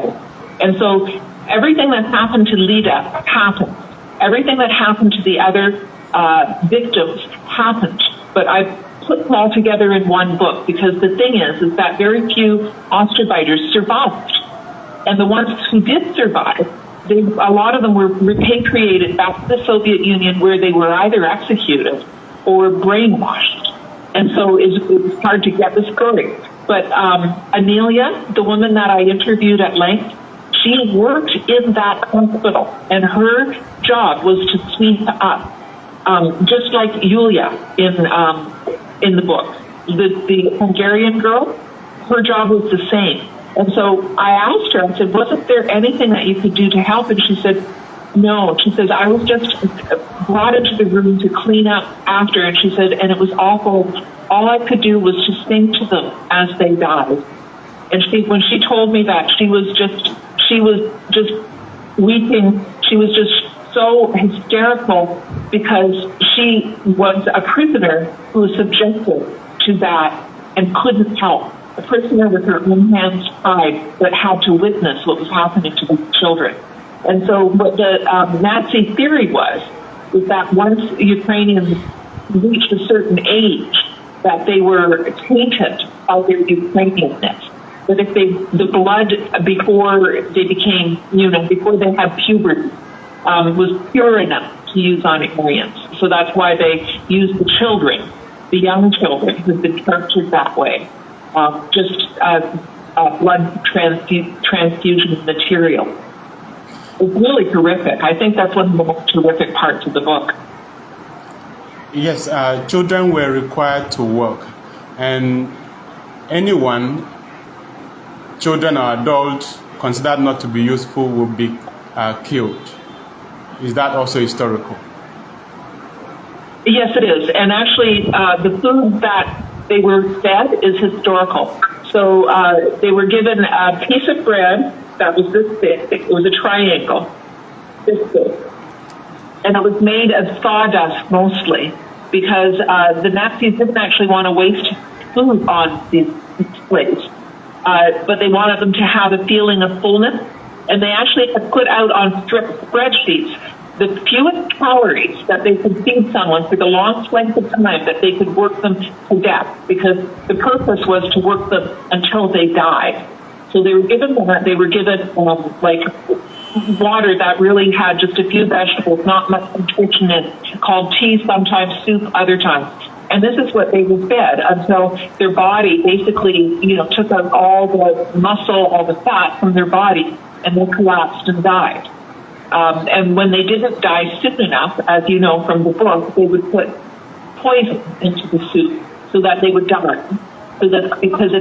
S3: And so everything that happened to Lida happened. Everything that happened to the other victims happened. But I put them all together in one book, because the thing is that very few Ostarbiters survived. And the ones who did survive, a lot of them were repatriated back to the Soviet Union, where they were either executed or brainwashed. And so it's hard to get the story. But Amelia, the woman that I interviewed at length, she worked in that hospital, and her job was to sweep up, just like Yulia in the book. The Hungarian girl, her job was the same. And so I asked her, I said, wasn't there anything that you could do to help? And she said, no. She says, I was just brought into the room to clean up after. And she said, and it was awful. All I could do was to sing to them as they died. And when she told me that, she was just weeping. She was just so hysterical because she was a prisoner who was subjected to that and couldn't help. A prisoner with her own hands tied that had to witness what was happening to the children. And so what the Nazi theory was that once Ukrainians reached a certain age, that they were tainted by their Ukrainianness. That if the blood before they became, before they had puberty, was pure enough to use on Aryans. So that's why they used the children, the young children who've been tortured that way, just blood transfusion material. It's really horrific. I think that's one of the most horrific parts of the book.
S1: Yes, children were required to work, and anyone, children or adults, considered not to be useful will be killed. Is that also historical?
S3: Yes, it is. And actually, the food that they were fed is historical. So they were given a piece of bread that was this thick. It was a triangle, this thick. And it was made of sawdust mostly, because the Nazis didn't actually want to waste food on these slaves. But they wanted them to have a feeling of fullness. And they actually had put out on spreadsheets the fewest calories that they could feed someone for the longest length of time that they could work them to death, because the purpose was to work them until they died. So they were given that. They were given water that really had just a few vegetables, not much nutrition in it, called tea, sometimes soup, other times. And this is what they were fed until their body basically, took out all the muscle, all the fat from their body, and they collapsed and died. And when they didn't die soon enough, as you know from the book, they would put poison into the soup so that they would die. So that because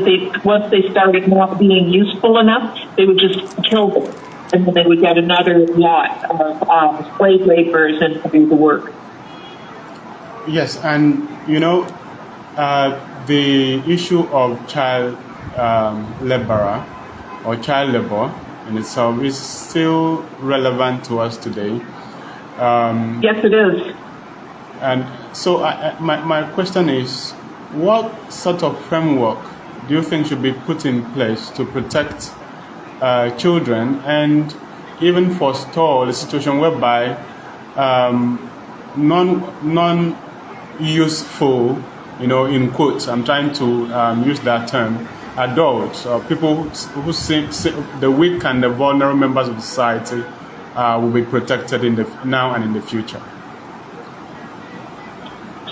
S3: once they started not being useful enough, they would just kill them, and then they would get another lot of slave laborers and do the work.
S1: Yes, and the issue of child laborer or child labor in itself is still relevant to us today.
S3: Yes, it is.
S1: And so my question is, what sort of framework do you think should be put in place to protect children and even forestall a situation whereby non-useful, in quotes, I'm trying to use that term, adults or people who see the weak and the vulnerable members of society will be protected now and in the future?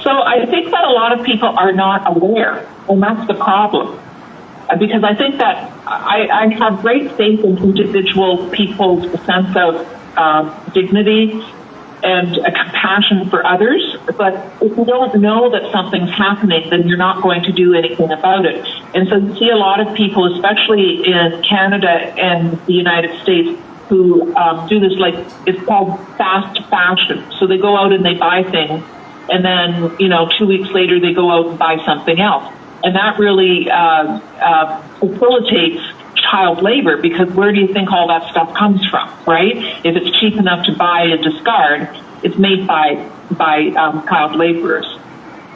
S3: So I think that a lot of people are not aware, and that's the problem. Because I think that I have great faith in individual people's sense of dignity and a compassion for others, but if you don't know that something's happening, then you're not going to do anything about it. And so you see a lot of people, especially in Canada and the United States, who do this, it's called fast fashion. So they go out and they buy things, and then, 2 weeks later they go out and buy something else. And that really facilitates child labor, because where do you think all that stuff comes from, right? If it's cheap enough to buy and discard, it's made by child laborers.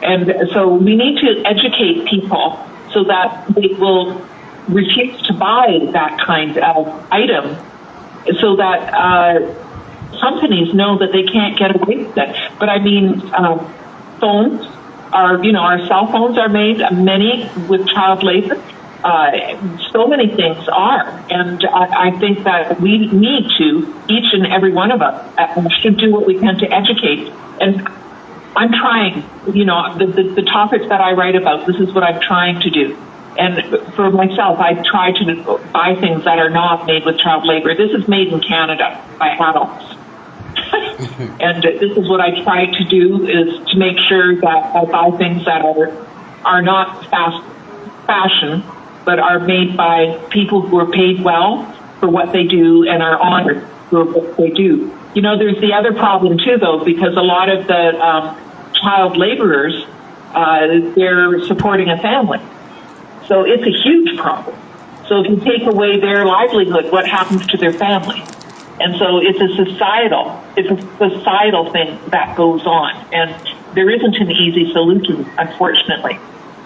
S3: And so we need to educate people so that they will refuse to buy that kind of item, so that companies know that they can't get away with it. But I mean, phones are, our cell phones are made, many with child labor. So many things are. And I think that we need to, each and every one of us, should do what we can to educate. And I'm trying, the topics that I write about, this is what I'm trying to do. And for myself, I try to buy things that are not made with child labor. This is made in Canada by adults. And this is what I try to do, is to make sure that I buy things that are not fast fashion, but are made by people who are paid well for what they do and are honored for what they do. You know, there's the other problem too, though, because a lot of the child laborers, they're supporting a family. So it's a huge problem. So if you take away their livelihood, what happens to their family? And so it's a societal thing that goes on. And there isn't an easy solution, unfortunately.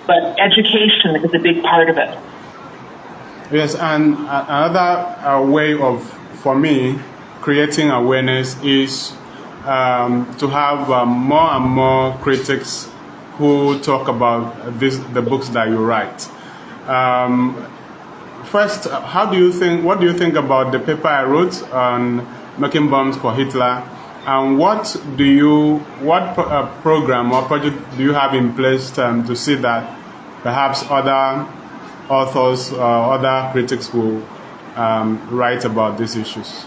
S3: But education is a big part of it.
S1: Yes, and another way of, for me, creating awareness is to have more and more critics who talk about the books that you write. First, what do you think about the paper I wrote on making bombs for Hitler? And what program or project do you have in place to see that perhaps other authors or other critics will write about these issues?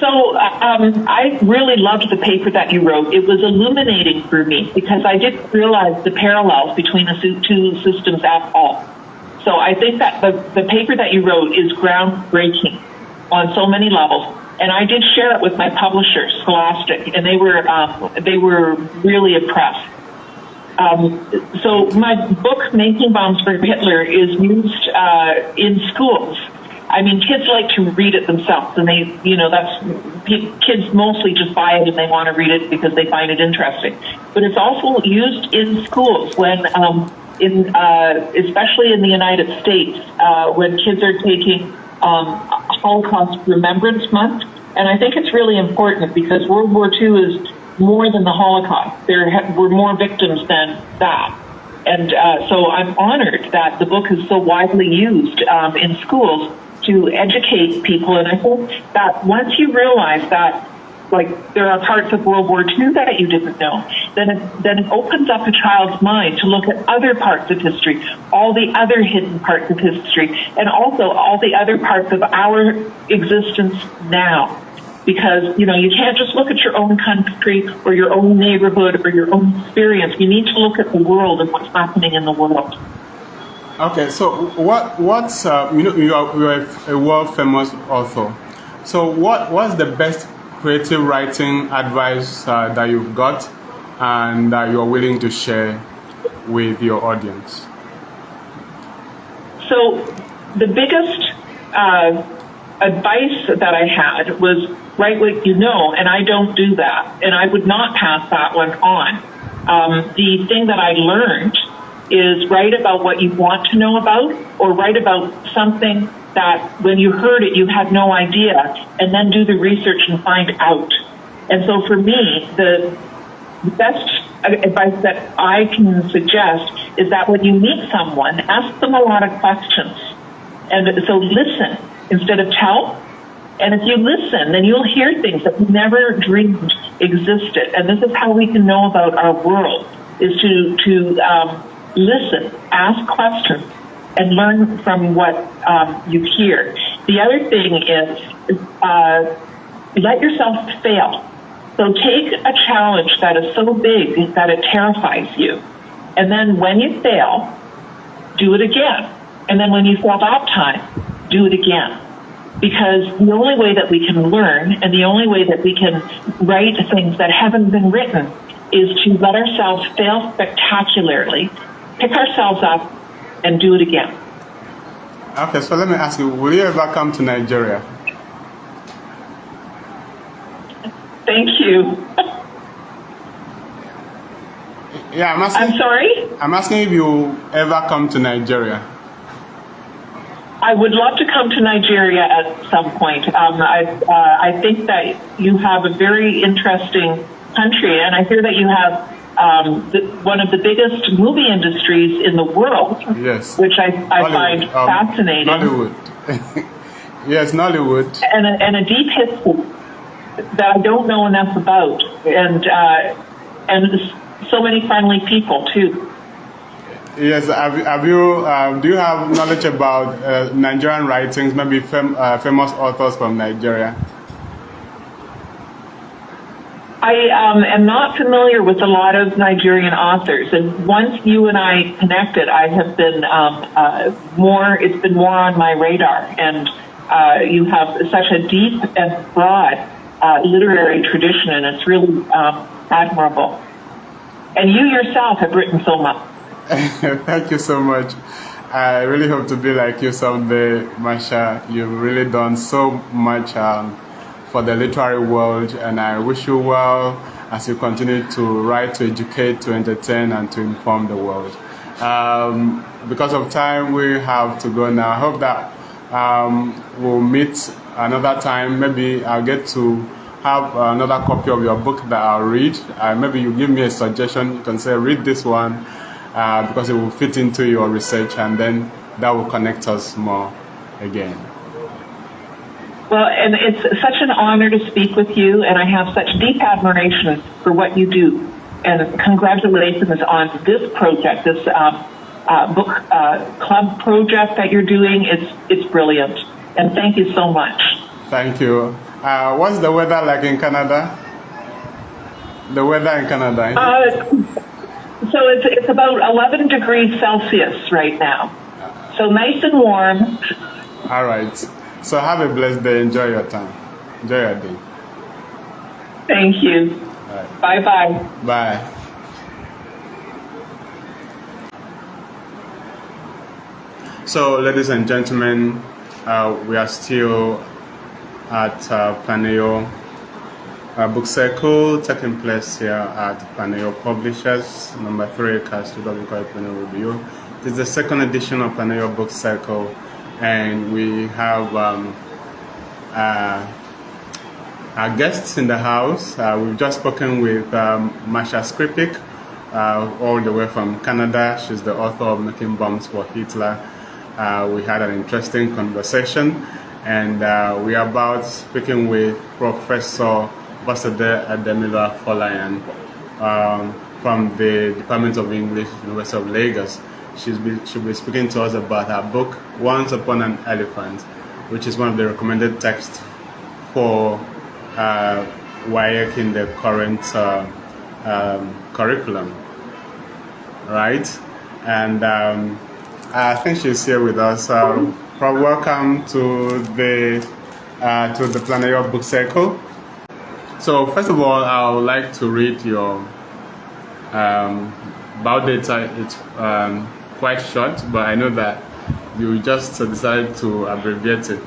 S3: So I really loved the paper that you wrote. It was illuminating for me because I didn't realize the parallels between the two systems at all. So I think that the paper that you wrote is groundbreaking on so many levels. And I did share it with my publisher, Scholastic, and they were really impressed. So my book, Making Bombs for Hitler, is used in schools. I mean, kids like to read it themselves, and kids mostly just buy it and they want to read it because they find it interesting. But it's also used in schools when, especially in the United States, when kids are taking Holocaust Remembrance Month. And I think it's really important because World War II is more than the Holocaust. There were more victims than that. And so I'm honored that the book is so widely used in schools to educate people. And I think that once you realize that, like, there are parts of World War II that you didn't know, then it opens up a child's mind to look at other parts of history, all the other hidden parts of history, and also all the other parts of our existence now. Because, you can't just look at your own country or your own neighborhood or your own experience. You need to look at the world and what's happening in the world.
S1: Okay, so what's you are a world famous author. So what's the best creative writing advice that you've got and that you're willing to share with your audience?
S3: So the biggest advice that I had was write what you know, and I don't do that, and I would not pass that one on. The thing that I learned is write about what you want to know about, or write about something that when you heard it you had no idea, and then do the research and find out. And so for me, the best advice that I can suggest is that when you meet someone, ask them a lot of questions. And so listen instead of tell. And if you listen, then you'll hear things that you never dreamed existed. And this is how we can know about our world, is to listen, ask questions, and learn from what you hear. The other thing is let yourself fail. So take a challenge that is so big that it terrifies you. And then when you fail, do it again. And then when you fail that time, do it again. Because the only way that we can learn and the only way that we can write things that haven't been written is to let ourselves fail spectacularly, pick ourselves up, and do it again.
S1: Okay, so let me ask you, will you ever come to Nigeria?
S3: Thank you.
S1: Yeah,
S3: I'm sorry?
S1: I'm asking if you ever come to Nigeria.
S3: I would love to come to Nigeria at some point. I think that you have a very interesting country, and I hear that you have one of the biggest movie industries in the world.
S1: Yes.
S3: Which I find fascinating.
S1: Nollywood. Yes, Nollywood.
S3: And a deep history that I don't know enough about, and so many friendly people too.
S1: Yes, have you? Do you have knowledge about Nigerian writings? Maybe famous authors from Nigeria.
S3: I am not familiar with a lot of Nigerian authors, and once you and I connected, I have been it's been more on my radar, and you have such a deep and broad literary tradition, and it's really admirable. And you yourself have written so much.
S1: Thank you so much. I really hope to be like you someday, Masha. You've really done so much for the literary world, and I wish you well as you continue to write, to educate, to entertain, and to inform the world. Because of time, we have to go now. I hope that we'll meet another time. Maybe I'll get to have another copy of your book that I'll read. Maybe you give me a suggestion. You can say, read this one because it will fit into your research, and then that will connect us more again.
S3: Well, and it's such an honor to speak with you, and I have such deep admiration for what you do. And congratulations on this project, this book club project that you're doing. It's brilliant, and thank you so much.
S1: Thank you. What's the weather like in Canada? The weather in Canada?
S3: So it's about 11 degrees Celsius right now. So nice and warm.
S1: All right. So have a blessed day. Enjoy your time. Enjoy your day.
S3: Thank you.
S1: Right.
S3: Bye-bye.
S1: Bye. So, ladies and gentlemen, we are still at Planeyo Book Circle, taking place here at Planeyo Publishers, number 3, Castle Planeyo Review. This is the second edition of Planeyo Book Circle, and we have our guests in the house. We've just spoken with Masha Skripik, all the way from Canada. She's the author of Making Bombs for Hitler. We had an interesting conversation, and we are about speaking with Professor Bosede Ademilo Afolayan from the Department of English, University of Lagos. She'll be speaking to us about her book, Once Upon an Elephant, which is one of the recommended texts for WAEC in the current curriculum, right? And I think she's here with us. Welcome to the Planeyo Book Circle. So first of all, I would like to read your biodata. It's quite short, but I know that you just decided to abbreviate it.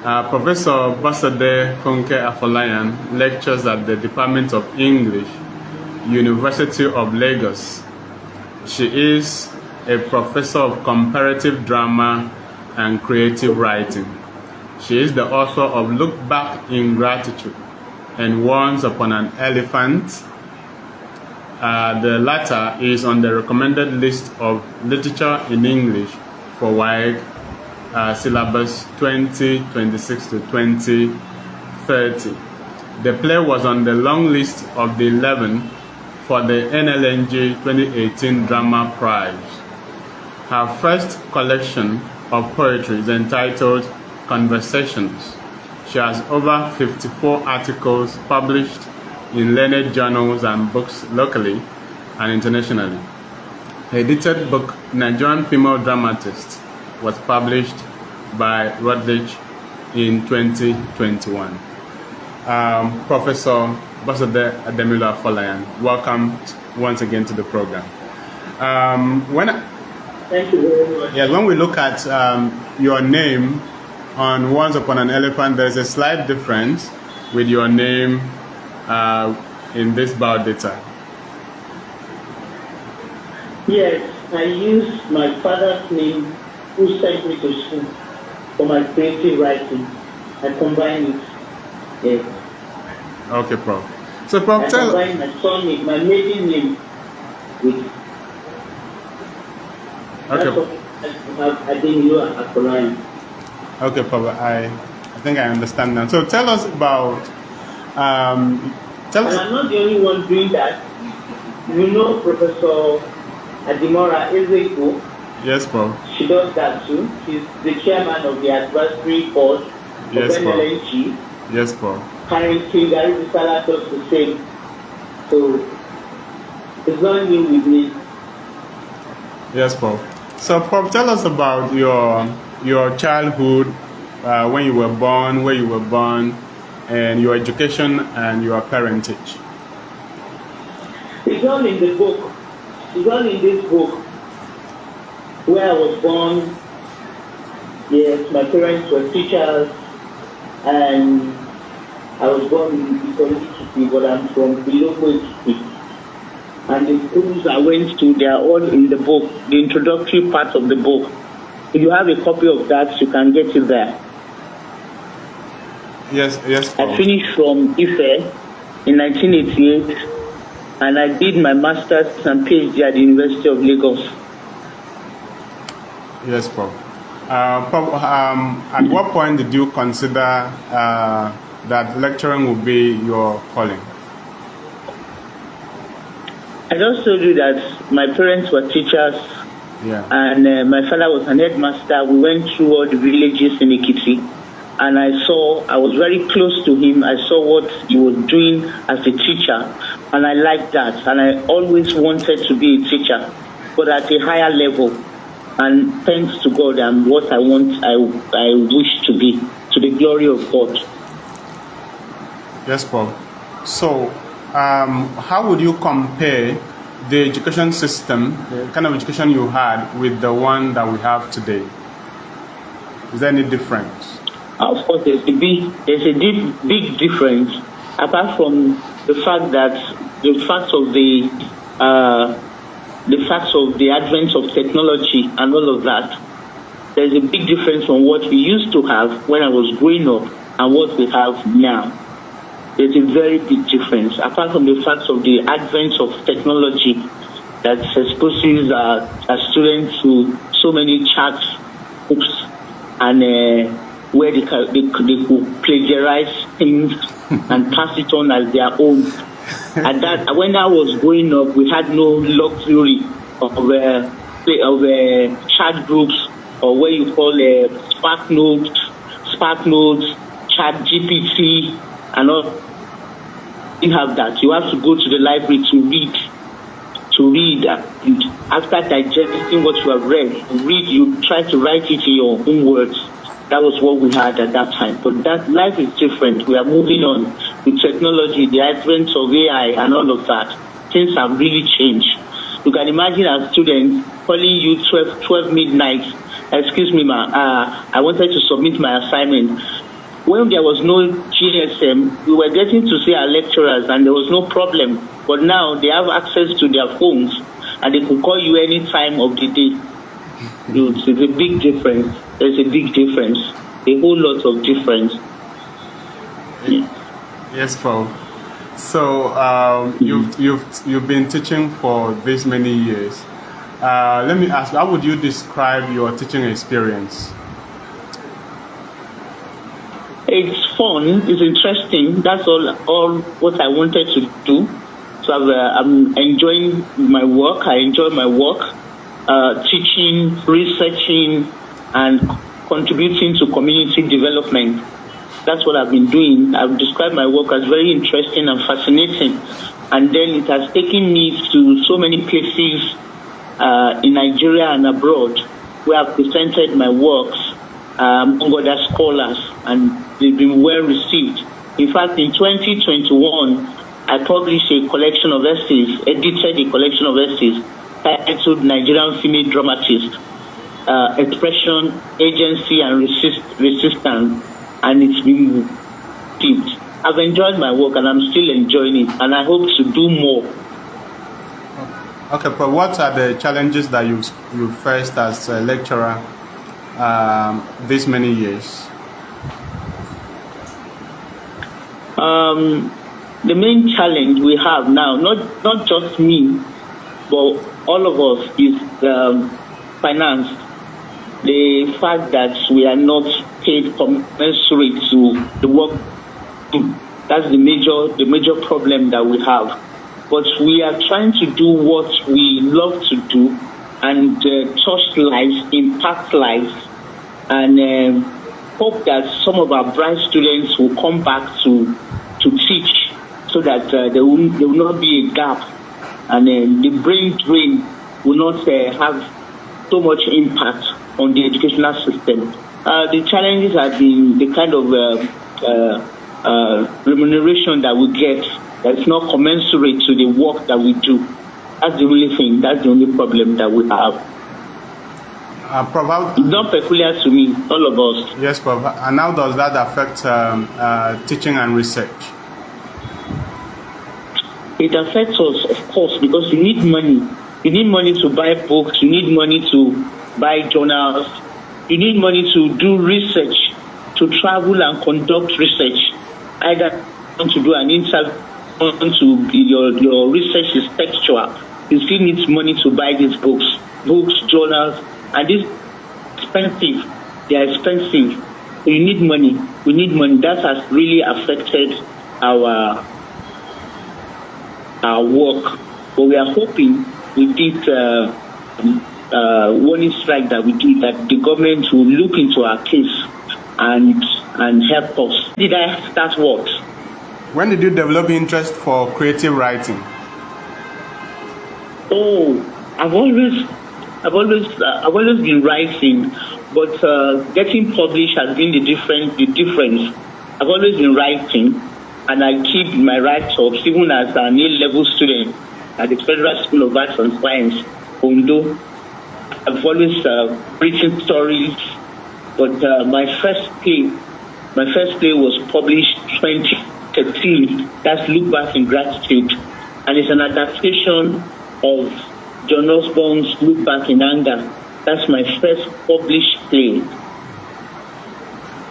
S1: Professor Bosede Afolayan lectures at the Department of English, University of Lagos. She is a professor of comparative drama and creative writing. She is the author of Look Back in Gratitude and Once Upon an Elephant. The latter is on the recommended list of literature in English for WAEC syllabus 2026 to 2030. The play was on the long list of the 11 for the NLNG 2018 Drama Prize. Her first collection of poetry is entitled Conversations. She has over 54 articles published in learned journals and books locally and internationally. Her edited book, Nigerian Female Dramatist, was published by Routledge in 2021. Professor Bosede Ademilo Afolayan, welcome once again to the program.
S4: Thank you very much.
S1: Yeah, when we look at your name on Once Upon an Elephant, there's a slight difference with your name in this biodata.
S4: Yes, I used my father's name, who sent me to school, for my creative writing. I combined it. Yes.
S1: Okay, Prof. So, Prof,
S4: I combined my son name, my maiden name, with.
S1: Okay.
S4: I think you are Afolayan.
S1: Okay, Prof. I think I understand now. So, tell us about.
S4: And I'm not the only one doing that. You know, Professor Adimora Ezeko.
S1: Yes, Prof.
S4: She does that too. She's the chairman of the advisory board of
S1: Yes, Prof.
S4: NLNG.
S1: Yes, Prof.
S4: Harrington, Gary Sala does the same. So it's not new with me.
S1: Yes, Paul. So, Paul, tell us about your childhood, when you were born, where you were born, and your education and your parentage.
S4: It's all in the book. It's all in this book. Where I was born, yes, my parents were teachers, and I was born in Ikoyi, but I'm from Biloko Street. And the schools I went to, they are all in the book, the introductory part of the book. If you have a copy of that, you can get it there.
S1: Yes, Paul.
S4: I finished from Ife in 1988, and I did my master's and PhD at the University of Lagos.
S1: Yes, Paul. Paul, at what point did you consider that lecturing would be your calling?
S3: I just told you that my parents were teachers, and my father was an headmaster. We went through all the villages in Ekiti, and I was very close to him. I saw what he was doing as a teacher, and I liked that. And I always wanted to be a teacher, but at a higher level. And thanks to God, I'm what I wish to be, to the glory of God.
S1: Yes, Paul. So, how would you compare the education system, the kind of education you had, with the one that we have today? Is there any difference?
S3: Of course, there's a big difference. Apart from the fact of the advent of technology and all of that, there's a big difference from what we used to have when I was growing up and what we have now. There's a very big difference. Apart from the fact of the advent of technology that exposes our students to so many chat groups and where they could plagiarize things and pass it on as their own. And that when I was growing up, we had no luxury of chat groups, or what you call Spark Notes, Chat GPT, and all. You have that. You have to go to the library to read. And after digesting what you have read, you try to write it in your own words. That was what we had at that time. But that life is different. We are moving on with technology, the advent of AI and all of that. Things have really changed. You can imagine a student calling you 12 midnight. Excuse me, I wanted to submit my assignment. When there was no GSM, we were getting to see our lecturers and there was no problem. But now they have access to their phones and they can call you any time of the day. It's a big difference. There's a big difference. A whole lot of difference.
S1: Yes, Paul. So you've been teaching for this many years. Let me ask, how would you describe your teaching experience?
S3: It's fun. It's interesting. That's all what I wanted to do. So I'm enjoying my work. I enjoy my work, teaching, researching, and contributing to community development. That's what I've been doing. I've described my work as very interesting and fascinating. And then it has taken me to so many places in Nigeria and abroad where I've presented my works among other scholars, and they've been well received. In fact, in 2021, I published a collection of essays, edited a collection of essays titled Nigerian Female Dramatists, Expression, Agency, and Resistance, and it's been received. I've enjoyed my work, and I'm still enjoying it, and I hope to do more.
S1: Okay, but what are the challenges that you faced as a lecturer this many years?
S3: The main challenge we have now, not just me, but all of us, is finance. The fact that we are not paid commensurate to the work. That's the major problem that we have. But we are trying to do what we love to do and touch lives, impact lives, and hope that some of our bright students will come back to
S4: to teach so that there will not be a gap, and the brain drain will not have so much impact on the educational system. The challenges have been the kind of remuneration that we get that's not commensurate to the work that we do. That's the only thing. That's the only problem that we have.
S1: Prof,
S4: it's not peculiar to me, all of us.
S1: Yes, Prof. And how does that affect teaching and research?
S4: It affects us, of course, because you need money. You need money to buy books. You need money to buy journals. You need money to do research, to travel and conduct research. Either want to do an interview, your research is textual. You still need money to buy these books, journals, and these expensive. They are expensive. So you need money. We need money. That has really affected our work. But we are hoping with this warning strike that we did, that the government will look into our case and help us. Did I start what?
S1: When did you develop interest for creative writing?
S4: Oh, I've always been writing, but getting published has been the difference. I've always been writing, and I keep my write-ups even as an A-level student at the Federal School of Arts and Science, Ondo. I've always written stories, but my first play was published 2013. That's Look Back in Gratitude, and it's an adaptation of John Osborne's Look Back in Anger. That's my first published play.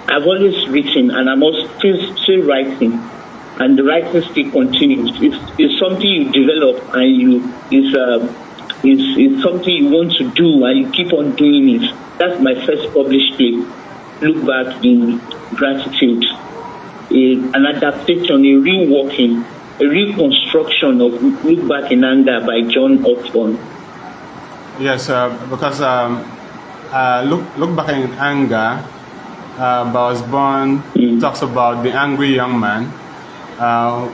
S4: I've always written, and I'm still writing, and the writing still continues. It's something you develop, and it's something you want to do, and you keep on doing it. That's my first published play, Look Back in Gratitude. An adaptation, a reworking, a reconstruction of Look Back in Anger by John Osborne.
S1: Yes, because Look Back in Anger by Osborne talks about the angry young man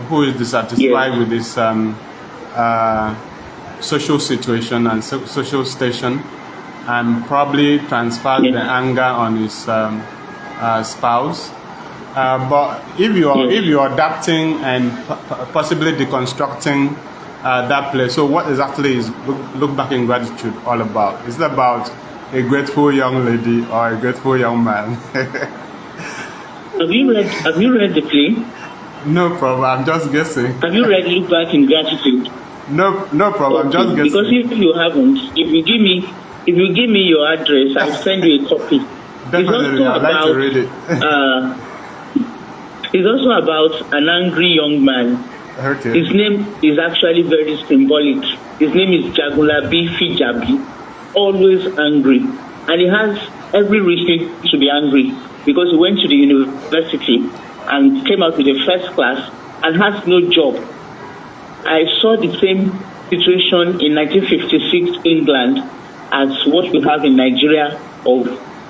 S1: who is dissatisfied with his social situation and social station, and probably transfers the anger on his spouse. But if you're adapting and possibly deconstructing that play, so what exactly is Look Back in Gratitude all about? Is it about a grateful young lady or a grateful young man?
S4: Have you read the play?
S1: No problem. I'm just guessing.
S4: Have you read Look Back in Gratitude?
S1: No problem. I'm just guessing.
S4: Because if you haven't, if you give me your address, I'll send you a copy.
S1: Definitely, I'd like to read it.
S4: It's also about an angry young man.
S1: Okay.
S4: His name is actually very symbolic. His name is Jagulabi Fijabi, always angry. And he has every reason to be angry because he went to the university and came out with a first class and has no job. I saw the same situation in 1956 England as what we have in Nigeria of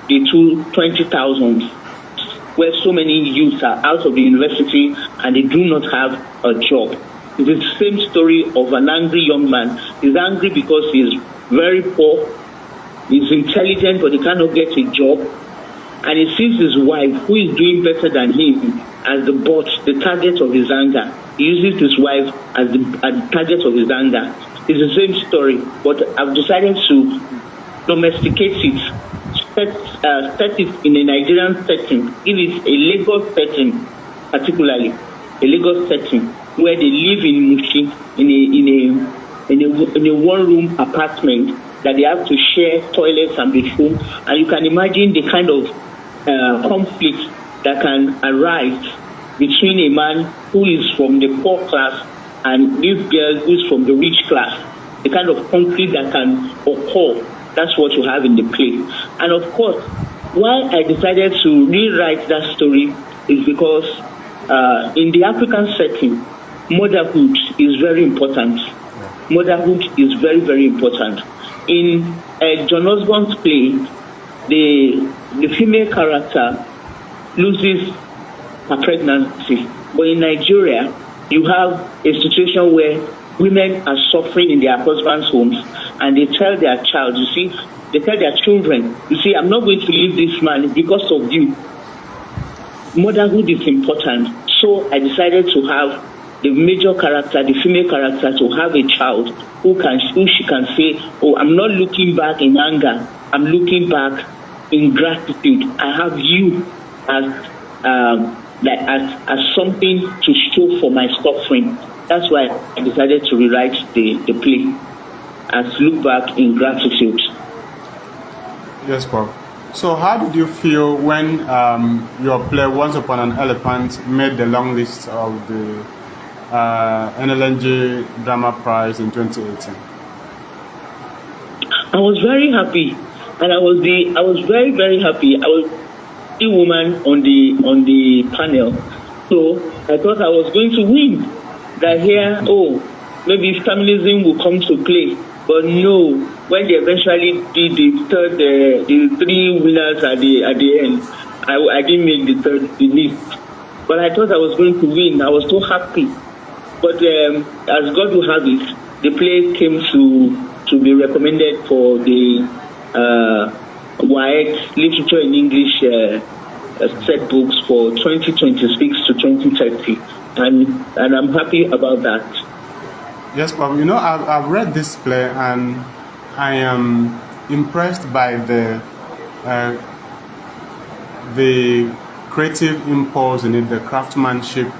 S4: the 20,000s, where so many youths are out of the university and they do not have a job. It's the same story of an angry young man. He's angry because he's very poor, he's intelligent, but he cannot get a job. And he sees his wife, who is doing better than him, as the target of his anger. He uses his wife as the target of his anger. It's the same story, but I've decided to domesticate it. Set it in a Nigerian setting, give it a Lagos setting, particularly a Lagos setting where they live in Mushi in a one-room apartment that they have to share toilets and bathroom, and you can imagine the kind of conflict that can arise between a man who is from the poor class and this girl who is from the rich class. The kind of conflict that can occur. That's what you have in the play. And of course, why I decided to rewrite that story is because in the African setting, motherhood is very important. Motherhood is very, very important. In John Osborne's play, the female character loses per pregnancy. But in Nigeria, you have a situation where women are suffering in their husbands' homes, and they tell their child, you see, they tell their children, you see, I'm not going to leave this man because of you. Motherhood is important. So I decided to have the major character, the female character, to have a child who she can say, oh, I'm not looking back in anger, I'm looking back in gratitude. I have you as something to show for my suffering. That's why I decided to rewrite the play as look back in gratitude.
S1: Yes, Bob. So how did you feel when your play Once Upon an Elephant made the long list of the NLNG Drama Prize in 2018?
S4: I was very happy, and I was very, very happy. I was the woman on the panel, so I thought I was going to win. That here, maybe feminism will come to play, but no. When they eventually did the three winners at the end, I didn't make the list. But I thought I was going to win. I was so happy. But as God will have it, the play came to be recommended for the WAEC Literature in English set books for 2026 to 2030, and I'm happy about that.
S1: Yes, Bob. You know, I've read this play and I am impressed by the creative impulse in it, the craftsmanship,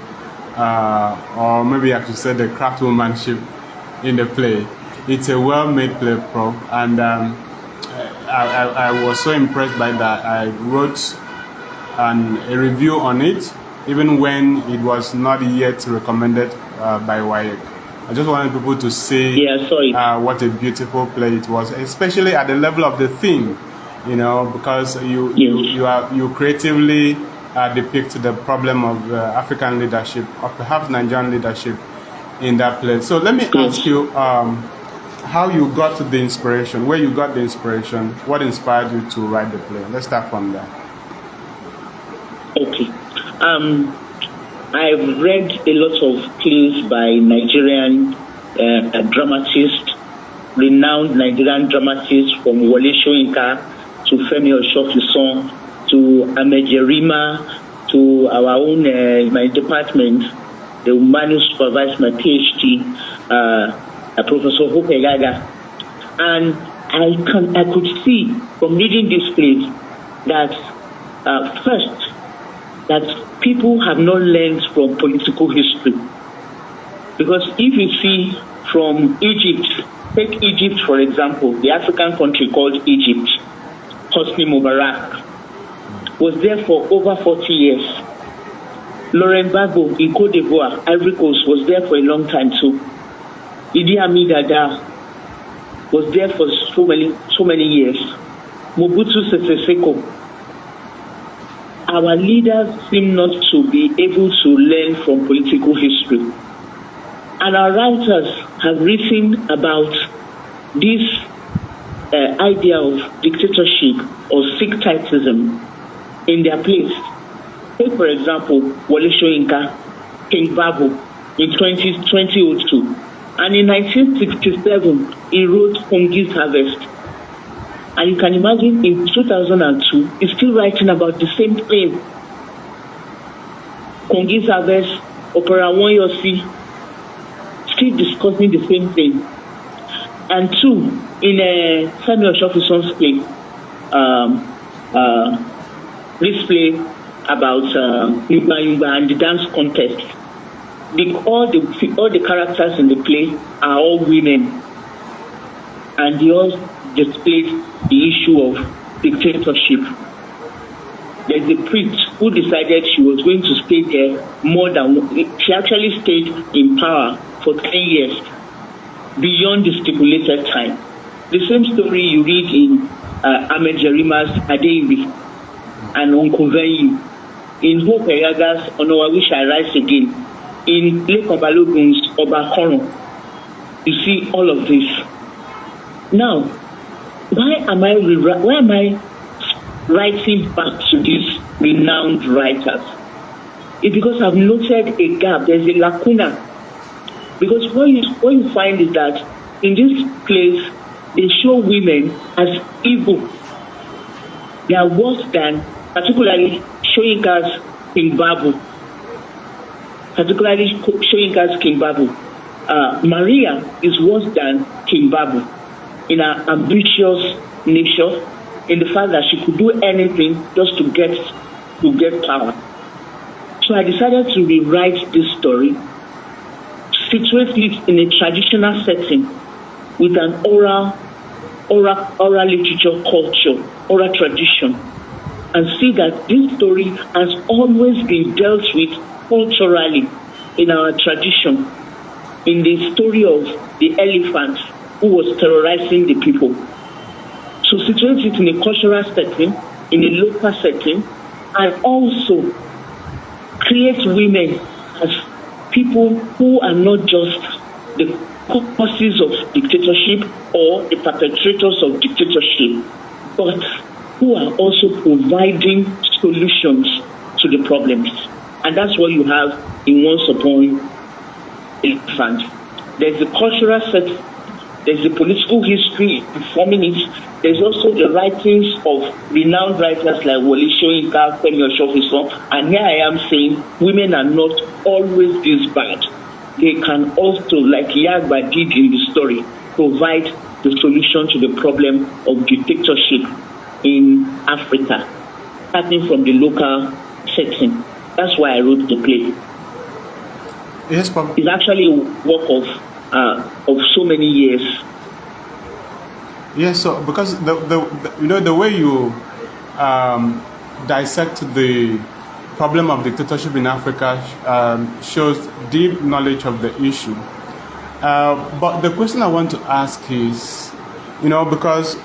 S1: or maybe I should say the craftswomanship in the play. It's a well-made play, Prof, and I was so impressed by that. I wrote a review on it, even when it was not yet recommended by WAEC. I just wanted people to see what a beautiful play it was, especially at the level of the theme, because you creatively depict the problem of African leadership, or perhaps Nigerian leadership, in that play. So let me ask you how you got the inspiration, where you got the inspiration, what inspired you to write the play. Let's start from there.
S4: Okay. I've read a lot of plays by Nigerian dramatists, renowned Nigerian dramatists, from Wole Soyinka to Femi Osofison to Amejerima to our own my department, the man who supervised my PhD, Professor Hope Egaga. And I could see from reading this plays that first, that people have not learned from political history. Because if you see from Egypt, take Egypt for example, the African country called Egypt, Hosni Mubarak was there for over 40 years. Laurent Gbagbo in Côte d'Ivoire, Ivory Coast, was there for a long time too. Idi Amin Dada was there for so many years. Mobutu Sese Seko. Our leaders seem not to be able to learn from political history. And our writers have written about this idea of dictatorship or sectarism in their place. Take, for example, Wole Soyinka, King Babu in 2002. And in 1967, he wrote Kongi's Harvest. And you can imagine in 2002, he's still writing about the same thing. Kongi's Harvest, Opera One Yossi, still discussing the same thing. And two, in Samuel Shofison's play, this play about Yumba Yumba and the dance contest, all the characters in the play are all women. And they all displayed the issue of dictatorship. There's a priest who decided she was going to stay there she actually stayed in power for 10 years, beyond the stipulated time. The same story you read in Amejerima's Adeibi and Onkovenyi, in Hope Eyaga's Onowa We Shall Rise Again, in Lekan Balogun's Obakoron. You see all of this. Now, why am I writing back to these renowned writers? It's because I've noted a gap. There's a lacuna. Because what you find is that in this place, they show women as evil. They are worse than, particularly showing us King Babu. Maria is worse than King Babu in her ambitious nature, in the fact that she could do anything just to get power. So I decided to rewrite this story, situate it in a traditional setting with an oral literature culture, oral tradition, and see that this story has always been dealt with culturally in our tradition, in the story of the elephant who was terrorizing the people. So situate it in a cultural setting, in a local setting, and also create women as people who are not just the causes of dictatorship or the perpetrators of dictatorship, but who are also providing solutions to the problems. And that's what you have in Once Upon a Elephant. There's the cultural set, there's the political history informing it, there's also the writings of renowned writers like Wole Soyinka, Femi Oshofiso, and here I am saying women are not always this bad. They can also, like Yagba did in the story, provide the solution to the problem of dictatorship in Africa, starting from the local setting. That's why I wrote the play.
S1: Yes, Papa.
S4: It's actually a work of so many years.
S1: Yes, so because the way you dissect the problem of dictatorship in Africa shows deep knowledge of the issue. But the question I want to ask is, because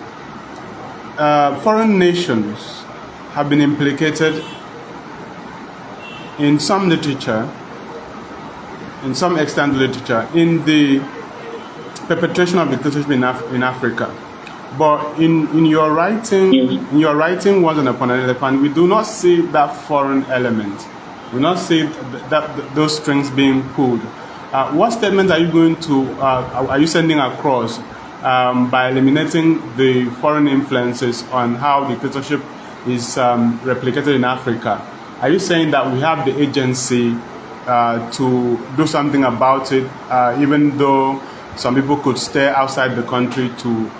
S1: foreign nations have been implicated in some literature, in some extant literature, in the perpetration of dictatorship in Africa. But in your writing, Once Upon an Elephant, we do not see that foreign element. We do not see that those strings being pulled. What statement are you going to are you sending across by eliminating the foreign influences on how dictatorship is replicated in Africa? Are you saying that we have the agency to do something about it, even though some people could stay outside the country to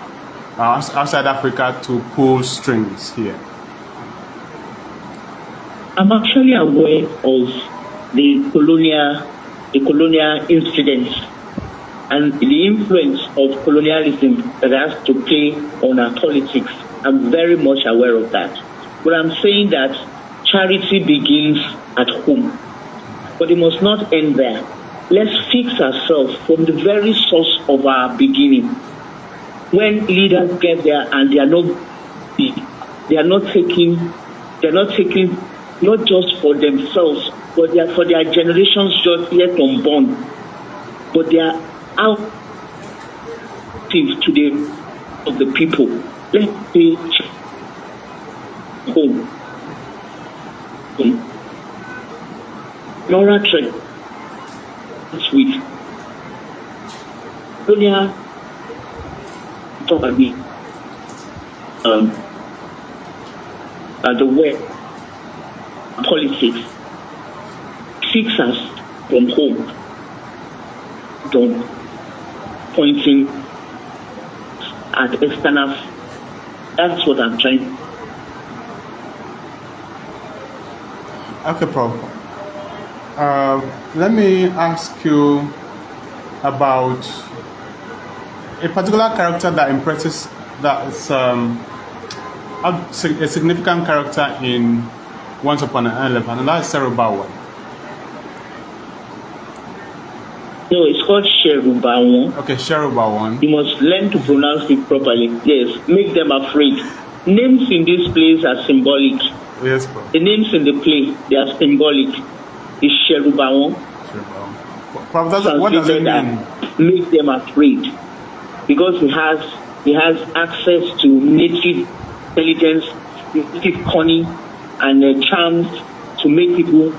S1: outside Africa to pull strings here?
S4: I'm actually aware of the colonial incidents and the influence of colonialism that has to play on our politics. I'm very much aware of that. But I'm saying that charity begins at home, but it must not end there. Let's fix ourselves from the very source of our beginning. When leaders get there and they are not taking not just for themselves, but they are for their generations just yet unborn, but they are out to the people. Let's say home. Nora Trent, sweet. Sonia, talk about me. The way politics fix us from home. Don't pointing at external. That's what I'm trying.
S1: Okay, Prof. Let me ask you about a particular character that impresses, that is a significant character in Once Upon an Elephant, and that's Serubawa.
S4: No, it's called Sherubawan.
S1: Okay, Sherubawan.
S4: You must learn to pronounce it properly. Yes, make them afraid. Names in this place are symbolic.
S1: Yes, Prof.
S4: The names in the play, they are symbolic. It's Sherubawan.
S1: Prof, what does it mean?
S4: Make them afraid. Because he has access to native intelligence, native cunning, and charms to make people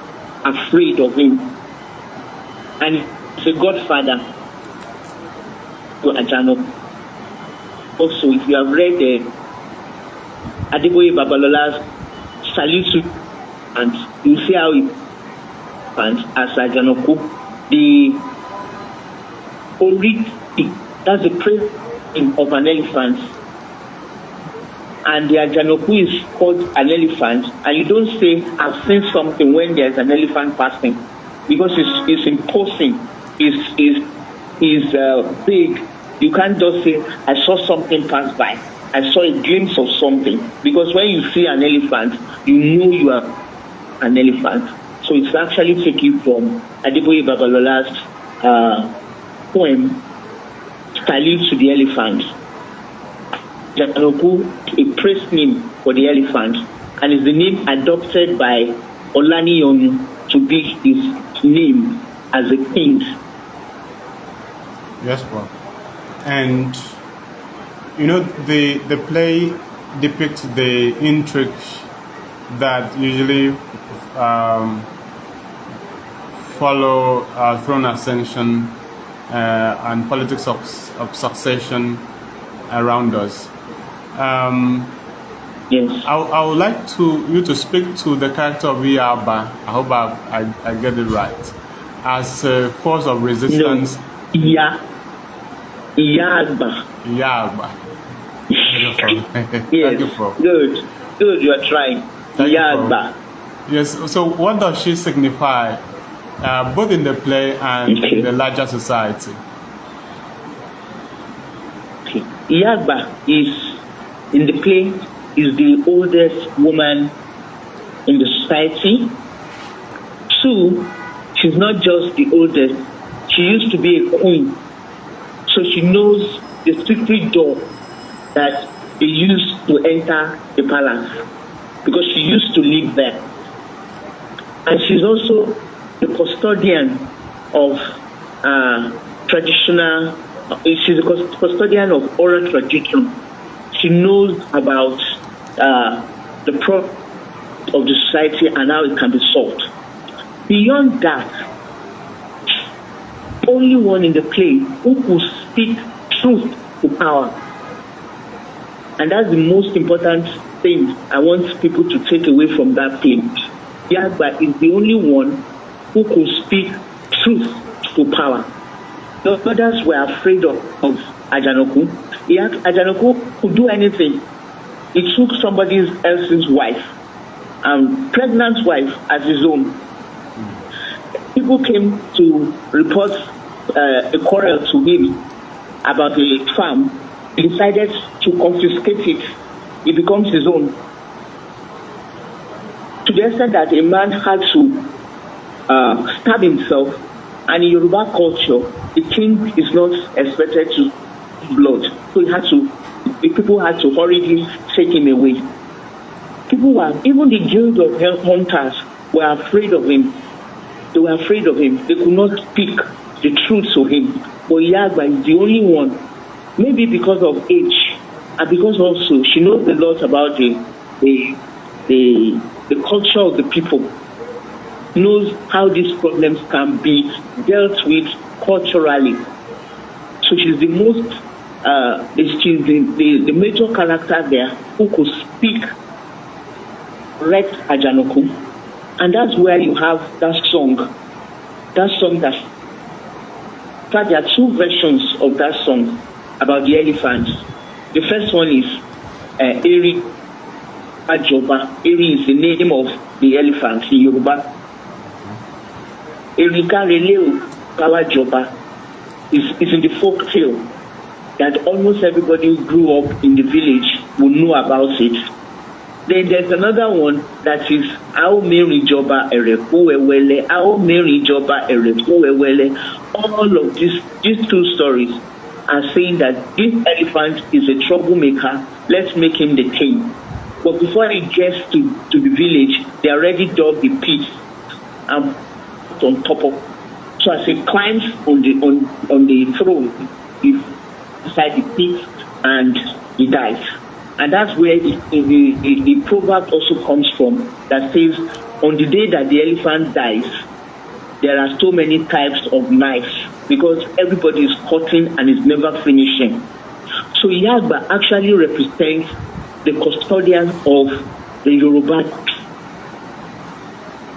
S3: afraid of him. And he's a godfather to Ajanoku. Also, if you have read Adeboye Babalola's Salute, and you see how he stands as Ajanoku, the Oriti, that's the praise of an elephant. And the Ajanoku is called an elephant, and you don't say, I've seen something when there's an elephant passing, because it's imposing, it's big. You can't just say, I saw something pass by. I saw a glimpse of something. Because when you see an elephant, you know you are an elephant. So it's actually taken from Adeboye Babalola's poem, Salute to the Elephant. Ajanoku, a praise name for the elephant, and is the name adopted by Planeyo to be his name as a king.
S1: Yes, Bob. And the play depicts the intrigue that usually follow throne ascension and politics of succession around us.
S3: Yes.
S1: I would like you to speak to the character of Iyagba. I hope I get it right. As a force of resistance.
S3: No. Iyagba.
S1: Iyagba.
S3: Yes.
S1: Thank you, Prof.
S3: Good. You are trying. Iyagba.
S1: Yes. So, what does she signify, both in the play and in the larger society?
S3: Okay. Iyagba is, in the play, is the oldest woman in the society. 2, she's not just the oldest. She used to be a queen. So she knows the secret door that they used to enter the palace, because she used to live there. And she's also the custodian of traditional, she's a custodian of oral tradition. She knows about the problem of the society and how it can be solved. Beyond that, only one in the play who could speak truth to power. And that's the most important thing I want people to take away from that play. Iyagba is the only one who could speak truth to power. The others were afraid of Ajanoku. Ajanoku could do anything. He took somebody else's wife, pregnant wife, as his own. People came to report a quarrel to him about a farm. He decided to confiscate it. It becomes his own. To the extent that a man had to stab himself, and in Yoruba culture, the king is not expected to blood. So the people had to hurriedly take him away. Even the guild of hunters were afraid of him. They were afraid of him. They could not speak the truth to him. But Iyagba is the only one, maybe because of age, and because also she knows a lot about the culture of the people, knows how these problems can be dealt with culturally. So she's the most, she's the major character there who could speak right Ajanoku. And that's where you have that song that, in fact, there are 2 versions of that song about the elephants. The first one is Eri Ajoba. Eri is the name of the elephant in Yoruba. Erika Releo Kawajoba is in the folk tale that almost everybody who grew up in the village will know about it. Then there's another one that is Ao Mary Joba Erekuwewele, Ao Mary Joba Erekuwewele. All of these 2 stories are saying that this elephant is a troublemaker. Let's make him the king. But before he gets to the village, they already dug the pit and put on top of. So as he climbs on the throne, he's inside the pit and he dies.
S4: And that's where the proverb also comes from that says, on the day that the elephant dies, there are so many types of knives because everybody is cutting and is never finishing. So Yagba actually represents the custodian of the Yoruba.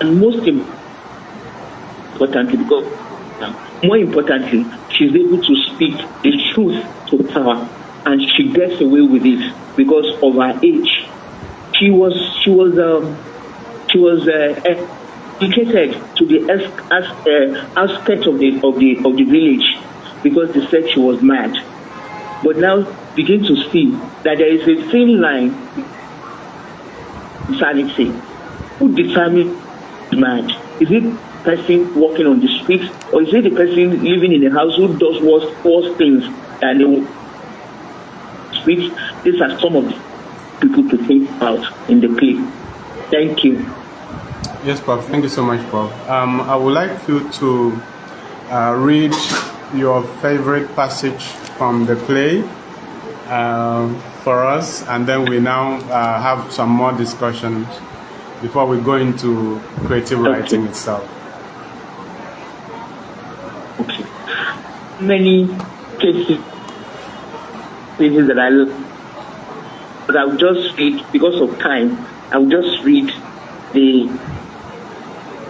S4: And most importantly, because more importantly, she's able to speak the truth to power, and she gets away with it because of her age. She was educated to the aspect of the village because they said she was mad. But now begin to see that there is a thin line in sanity. Who determines mad? Is it person walking on the streets, or is it the person living in a house who does worse things than the streets? These are some of the people to think about in the play. Thank you.
S1: Yes, Bob. Thank you so much, Bob. I would like you to read your favorite passage from the play for us, and then we now have some more discussions before we go into creative writing itself.
S4: Okay. Many places that I love, but I'll just read, because of time, I'll just read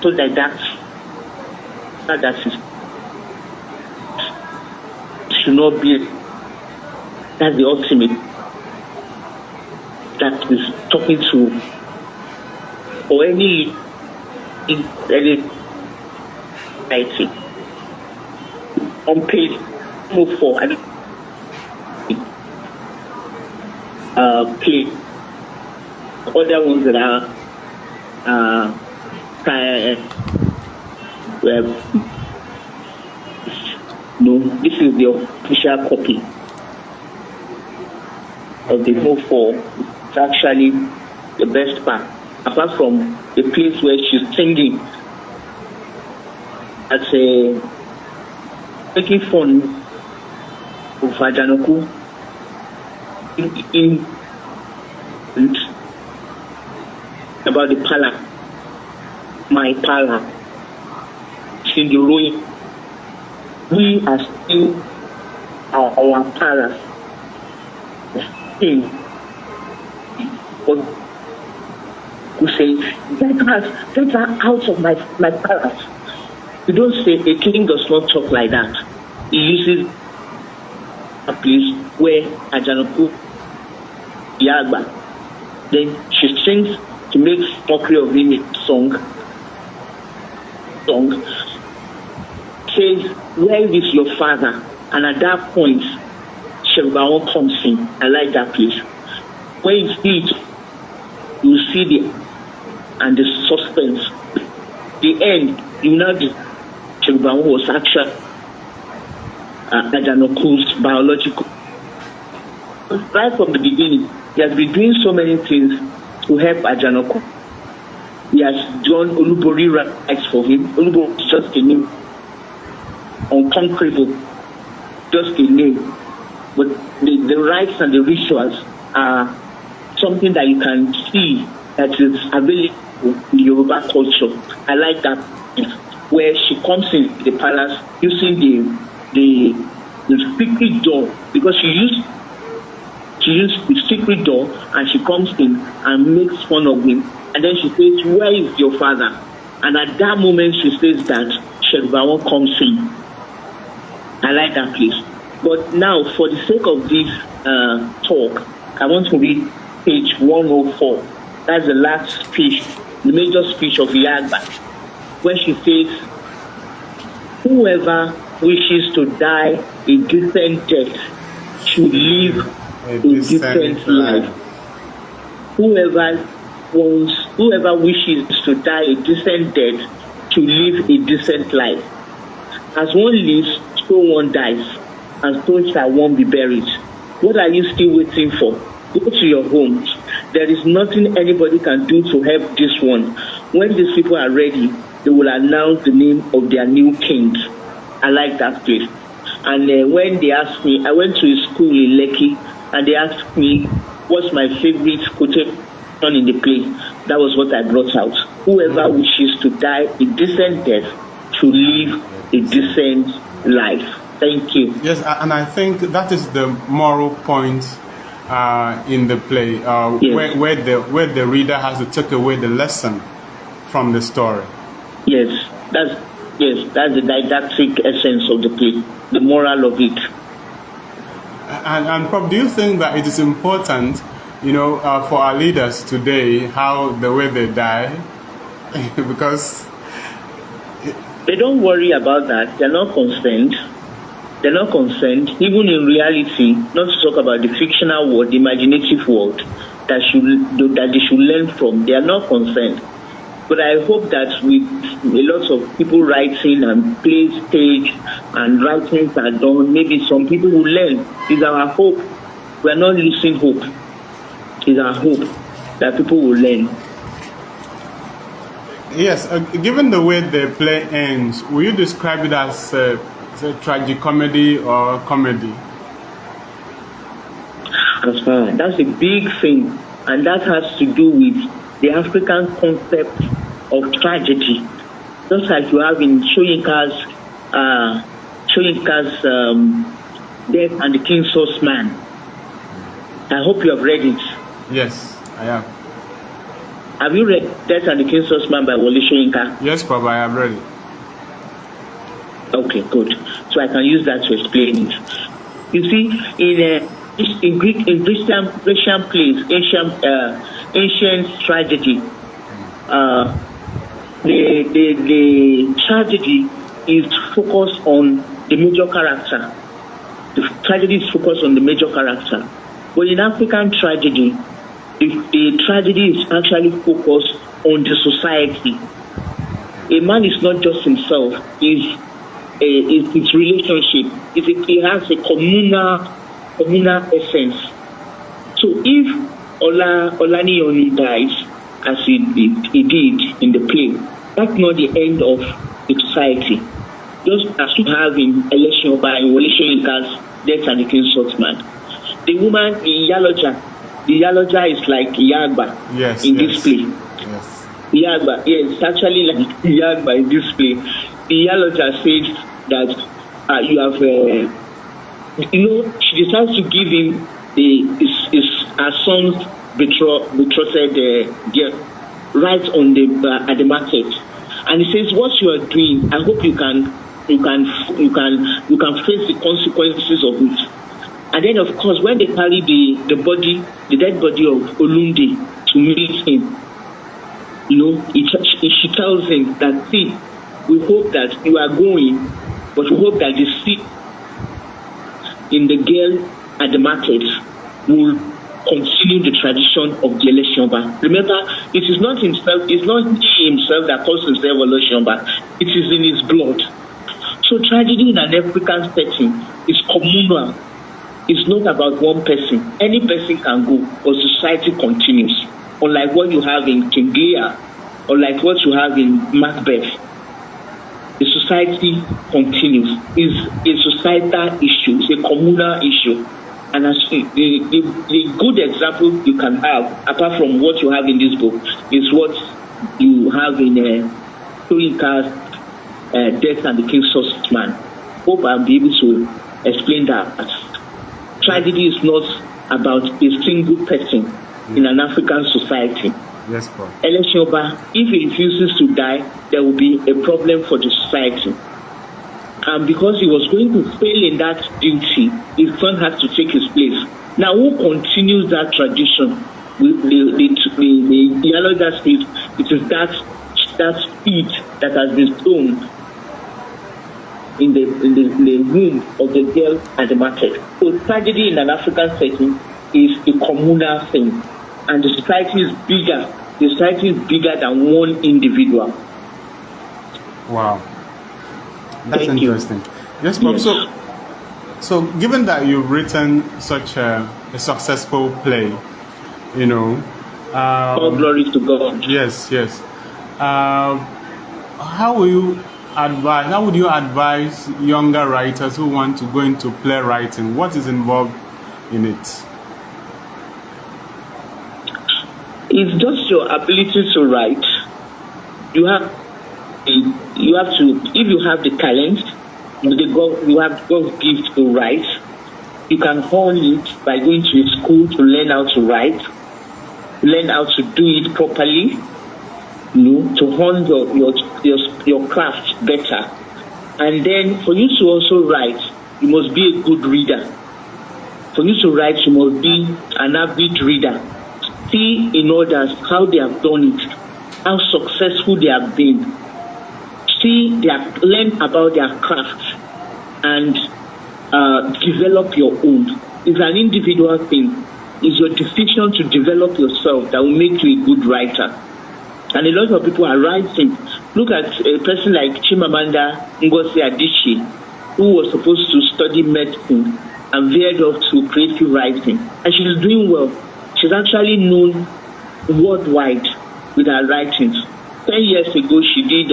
S4: so that is should not be, that's the ultimate, that is talking to, or any writing. On page 4, play other ones that are no, this is the official copy of the whole 4. It's actually the best part, apart from the place where she's singing at making fun of Ajanoku in about the palace, my palace, in the ruin. We are still our palace. But we say, get her out of my palace. You don't say, a king does not talk like that. He uses a place where Ajanoku Yagba. Then she sings to make mockery of him a song. Says, where is your father? And at that point, Sherubaon comes in. I like that place. When you see it, you see the suspense. The end, you know, Sherubaon was actually Ajanoku's biological. Right from the beginning, he has been doing so many things to help Ajanoku. He has done Olubori rights for him. Olubori is just a name, unconquerable, just a name. But the rites and the rituals are something that you can see that is available in Yoruba culture. I like that, where she comes in the palace using the secret door, because she used the secret door, and she comes in and makes fun of him, and then she says, where is your father? And at that moment she says that Sherubaon comes in. I like that place. But now, for the sake of this talk, I want to read page 104. That's the last speech, the major speech of Yagba, where she says, whoever wishes to die a decent death should live a decent life. Whoever wishes to die a decent death should live a decent life. As one lives, so one dies, and so shall one be buried. What are you still waiting for? Go to your homes. There is nothing anybody can do to help this one. When these people are ready, they will announce the name of their new king. I like that place. And when they asked me, I went to a school in Lekki, and they asked me, what's my favorite quotation in the play? That was what I brought out. Whoever wishes to die a decent death should live a decent life. Thank you.
S1: Yes, and I think that is the moral point in the play,
S4: Yes.
S1: where the reader has to take away the lesson from the story.
S4: Yes, that's the didactic essence of the play, the moral of it.
S1: And Prof, do you think that it is important, for our leaders today, how the way they die, because
S4: They don't worry about that. They're not concerned. They're not concerned, even in reality, not to talk about the fictional world, the imaginative world that they should learn from. They are not concerned. But I hope that with a lot of people writing and plays stage and writings are done, maybe some people will learn. It's our hope. We are not losing hope. It's our hope that people will learn.
S1: yes, given the way the play ends, will you describe it as a tragicomedy or comedy?
S4: That's a big thing, and that has to do with the African concept of tragedy. Just like you have in Shoyinka's Death and the King's Horseman. I hope you have read it.
S1: Yes, I have.
S4: Have you read Death and the King's Horseman by Wole Soyinka?
S1: Yes, Prof, I have read it.
S4: Okay, good. So I can use that to explain it. You see, in Grecian plays, ancient tragedy, the tragedy is focused on the major character. The tragedy is focused on the major character. But in African tragedy, the tragedy is actually focused on the society. A man is not just himself, is his relationship. It has a communal essence. So if Olanioni dies, as he did in the play, that's not the end of the society. Just as you have in election by Wole Soyinka's Death and the King's Horseman. The woman in Yaloja is like Yagba in this play.
S1: Yes.
S4: Yagba, yes, it's actually like Yagba in this play. The Yaloja says that you have, she decides to give him her son's betrothed girl right on at the market, and he says, "What you are doing, I hope you can face the consequences of it." And then, of course, when they carry the dead body of Olunde to meet him, she tells him that, "See, we hope that you are going, but we hope that the seat in the girl at the market will continue the tradition of the Eleshionba." Remember, it is not himself, it's not he himself that calls himself Eleshionba, it is in his blood. So tragedy in an African setting is communal. It's not about one person. Any person can go, but society continues. Unlike what you have in King Lear, or like what you have in Macbeth, the society continues. It's a societal issue. It's a communal issue. And as the good example you can have, apart from what you have in this book, is what you have in Soyinka's Death and the King's Horseman. Hope I'll be able to explain that. Tragedy is not about a single person in an African society.
S1: Yes, Prof.
S4: Eleshionba, if he refuses to die, there will be a problem for the society. And because he was going to fail in that duty, his son has to take his place. Now, who continues that tradition? The Yaloja Street, it is that seed that has been sown in the womb of the girl at the market. So tragedy in an African setting is a communal thing, and the society is bigger. The society is bigger than one individual.
S1: Wow, that's
S4: Thank
S1: interesting.
S4: You.
S1: Yes, Prof.
S4: Yes.
S1: So given that you've written such a successful play,
S4: all glory to God.
S1: Yes. How would you advise younger writers who want to go into playwriting? What is involved in it?
S4: It's just your ability to write. You have to, if you have the talent, you have God's gift to write. You can hone it by going to a school to learn how to write, learn how to do it properly, to hone your craft better. And then for you to also write, you must be a good reader. For you to write, you must be an avid reader. See in others how they have done it, how successful they have been. Learn about their craft and develop your own. It's an individual thing. It's your decision to develop yourself that will make you a good writer. And a lot of people are writing. Look at a person like Chimamanda Ngozi Adichie, who was supposed to study medicine and veered off to creative writing. And she's doing well. She's actually known worldwide with her writings. 10 years ago, she did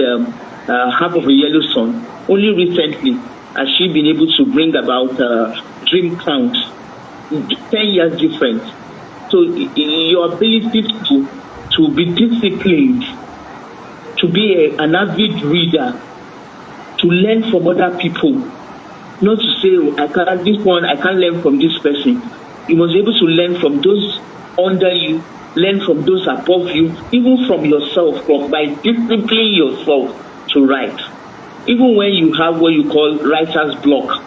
S4: Half of a Yellow Sun. Only recently has she been able to bring about Dream Count. 10 years difference. So your ability to be disciplined, to be an avid reader, to learn from other people, not to say, I can't learn from this person. You must be able to learn from those under you, learn from those above you, even from yourself, by disciplining yourself to write. Even when you have what you call writer's block,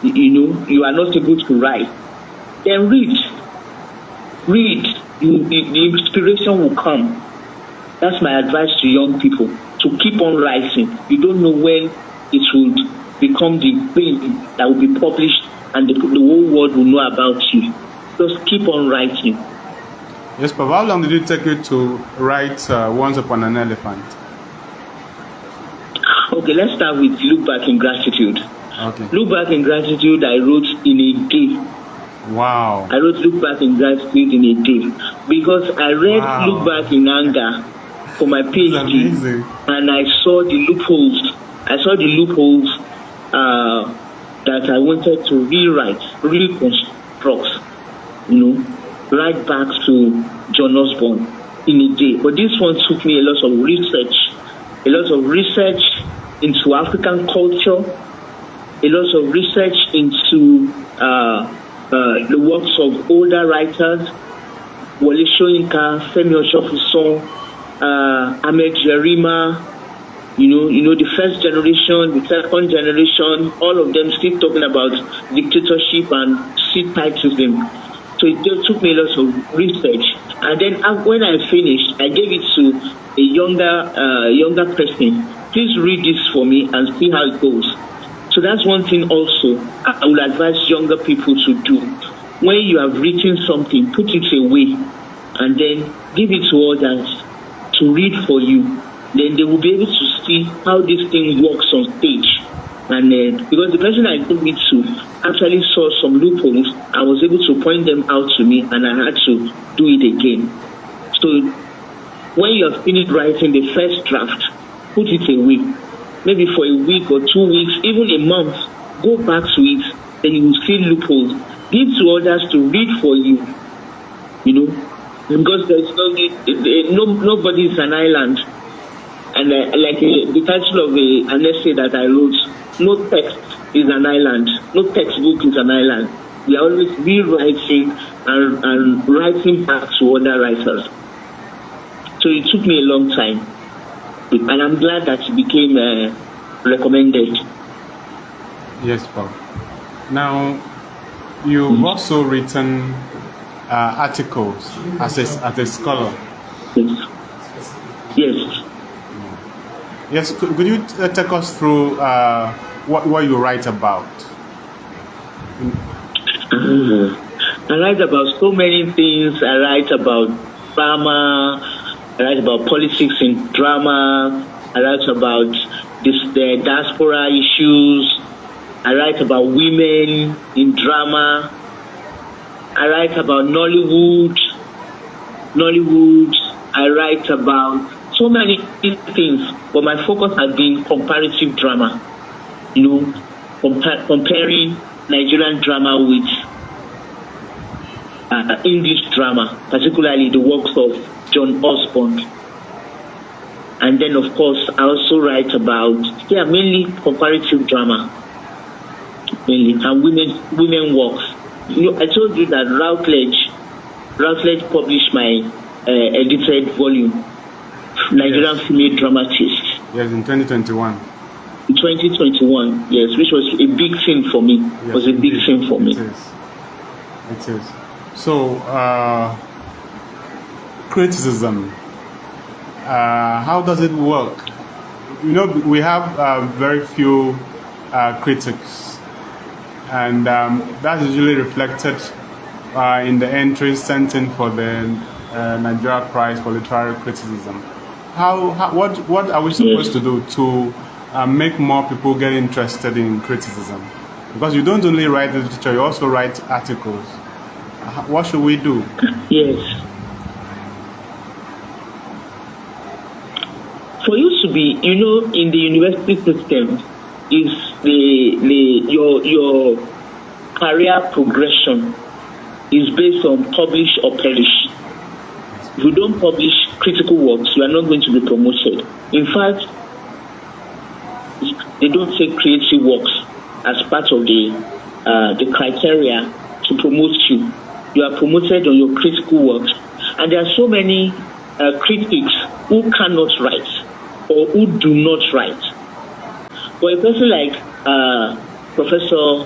S4: you are not able to write, then read. The inspiration will come. That's my advice to young people, to keep on writing. You don't know when it will become the thing that will be published and the whole world will know about you. Just keep on writing.
S1: Yes, but how long did it take you to write Once Upon an Elephant?
S4: Okay, let's start with Look Back in Gratitude.
S1: Okay.
S4: Look Back in Gratitude, I wrote in a day.
S1: Wow.
S4: I wrote Look Back in Gratitude in a day because I read Look Back in Anger for my PhD, and I saw the loopholes. That I wanted to rewrite, reconstruct, right back to John Osborne in a day. But this one took me a lot of research into African culture, a lot of research into the works of older writers, Wole Soyinka, Femi Oshofusong, Ahmed Jerima, the first generation, the second generation, all of them still talking about dictatorship and separatism. So it just took me a lot of research. And then when I finished, I gave it to a younger person. Please read this for me and see how it goes. So that's one thing also I would advise younger people to do. When you have written something, put it away and then give it to others to read for you. Then they will be able to see how this thing works on stage. And because the person I gave it to actually saw some loopholes, I was able to point them out to me and I had to do it again. So when you have finished writing the first draft, put it away. Maybe for a week or 2 weeks, even a month, go back to it, then you will see loopholes. Give to others to read for you, because there's nobody is an island. And the title of an essay that I wrote, no text is an island, no textbook is an island. We are always rewriting and writing back to other writers. So it took me a long time. And I'm glad that it became recommended.
S1: Yes, Bob. Now, you've also written articles as a scholar.
S4: Yes.
S1: Yes, could you take us through what you write about?
S4: I write about so many things. I write about drama. I write about politics in drama. I write about the diaspora issues. I write about women in drama. I write about Nollywood. I write about so many things, but my focus has been comparative drama. Comparing Nigerian drama with English drama, particularly the works of John Osborne. And then, of course, I also write about, mainly comparative drama, mainly, and women works. I told you that Routledge published my edited volume, Nigerian Female Dramatists.
S1: Yes, in 2021.
S4: In 2021, yes, which was a big thing for me.
S1: Yes,
S4: was a big thing for me.
S1: It is. So, criticism. How does it work? We have very few critics, and that's usually reflected in the entries sent in for the Nigeria Prize for Literary Criticism. What are we supposed to do to make more people get interested in criticism? Because you don't only write literature, you also write articles. What should we do?
S4: Yes. For you to be, in the university system, is your career progression is based on publish or perish. If you don't publish critical works, you are not going to be promoted. In fact, they don't take creative works as part of the criteria to promote you. You are promoted on your critical works, and there are so many critics who cannot write or who do not write. For a person like Professor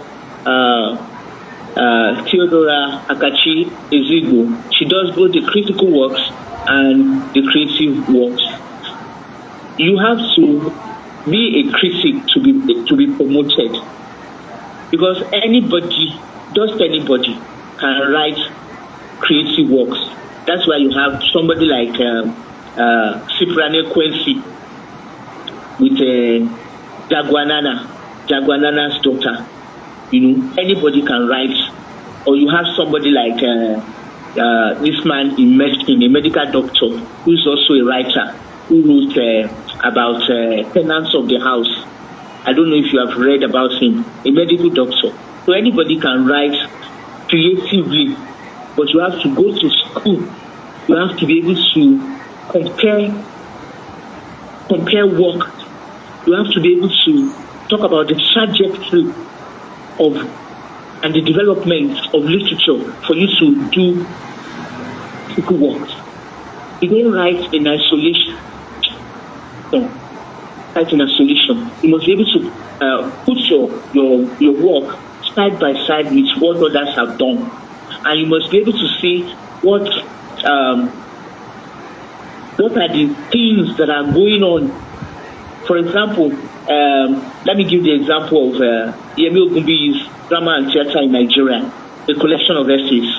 S4: Theodora Akachi Ezigbo, she does both the critical works and the creative works. You have to be a critic to be promoted, because just anybody can write creative works. That's why you have somebody like Cyprian Quincy with Jaguanana's daughter. Anybody can write. Or you have somebody like this man in medicine, a medical doctor, who's also a writer, who wrote about tenants of the house. I don't know if you have read about him, a medical doctor. So anybody can write creatively, but you have to go to school. You have to be able to compare work. You have to be able to talk about the trajectory and the development of literature for you to do critical work. You don't write in isolation. You must be able to put your work side by side with what others have done, and you must be able to see what are the things that are going on. For example, let me give the example of Yemi Ogunbiyi's Drama and Theatre in Nigeria, a collection of essays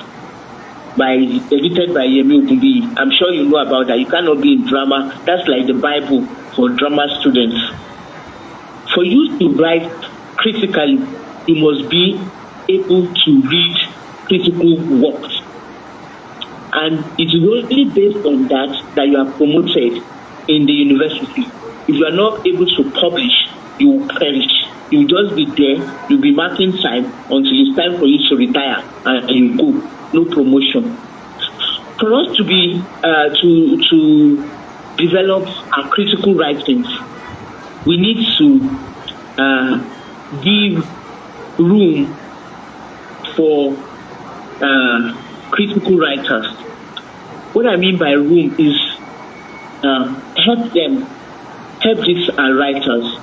S4: edited by Yemi Ogunbiyi. I'm sure you know about that. You cannot be in drama. That's like the Bible for drama students. For you to write critically, you must be able to read critical works. And it is only based on that you are promoted in the university. If you are not able to publish, you will perish. You will just be there, you'll be marking time until it's time for you to retire and you go. No promotion. For us to be to develop our critical writings, we need to give room for critical writers. What I mean by room is help these writers.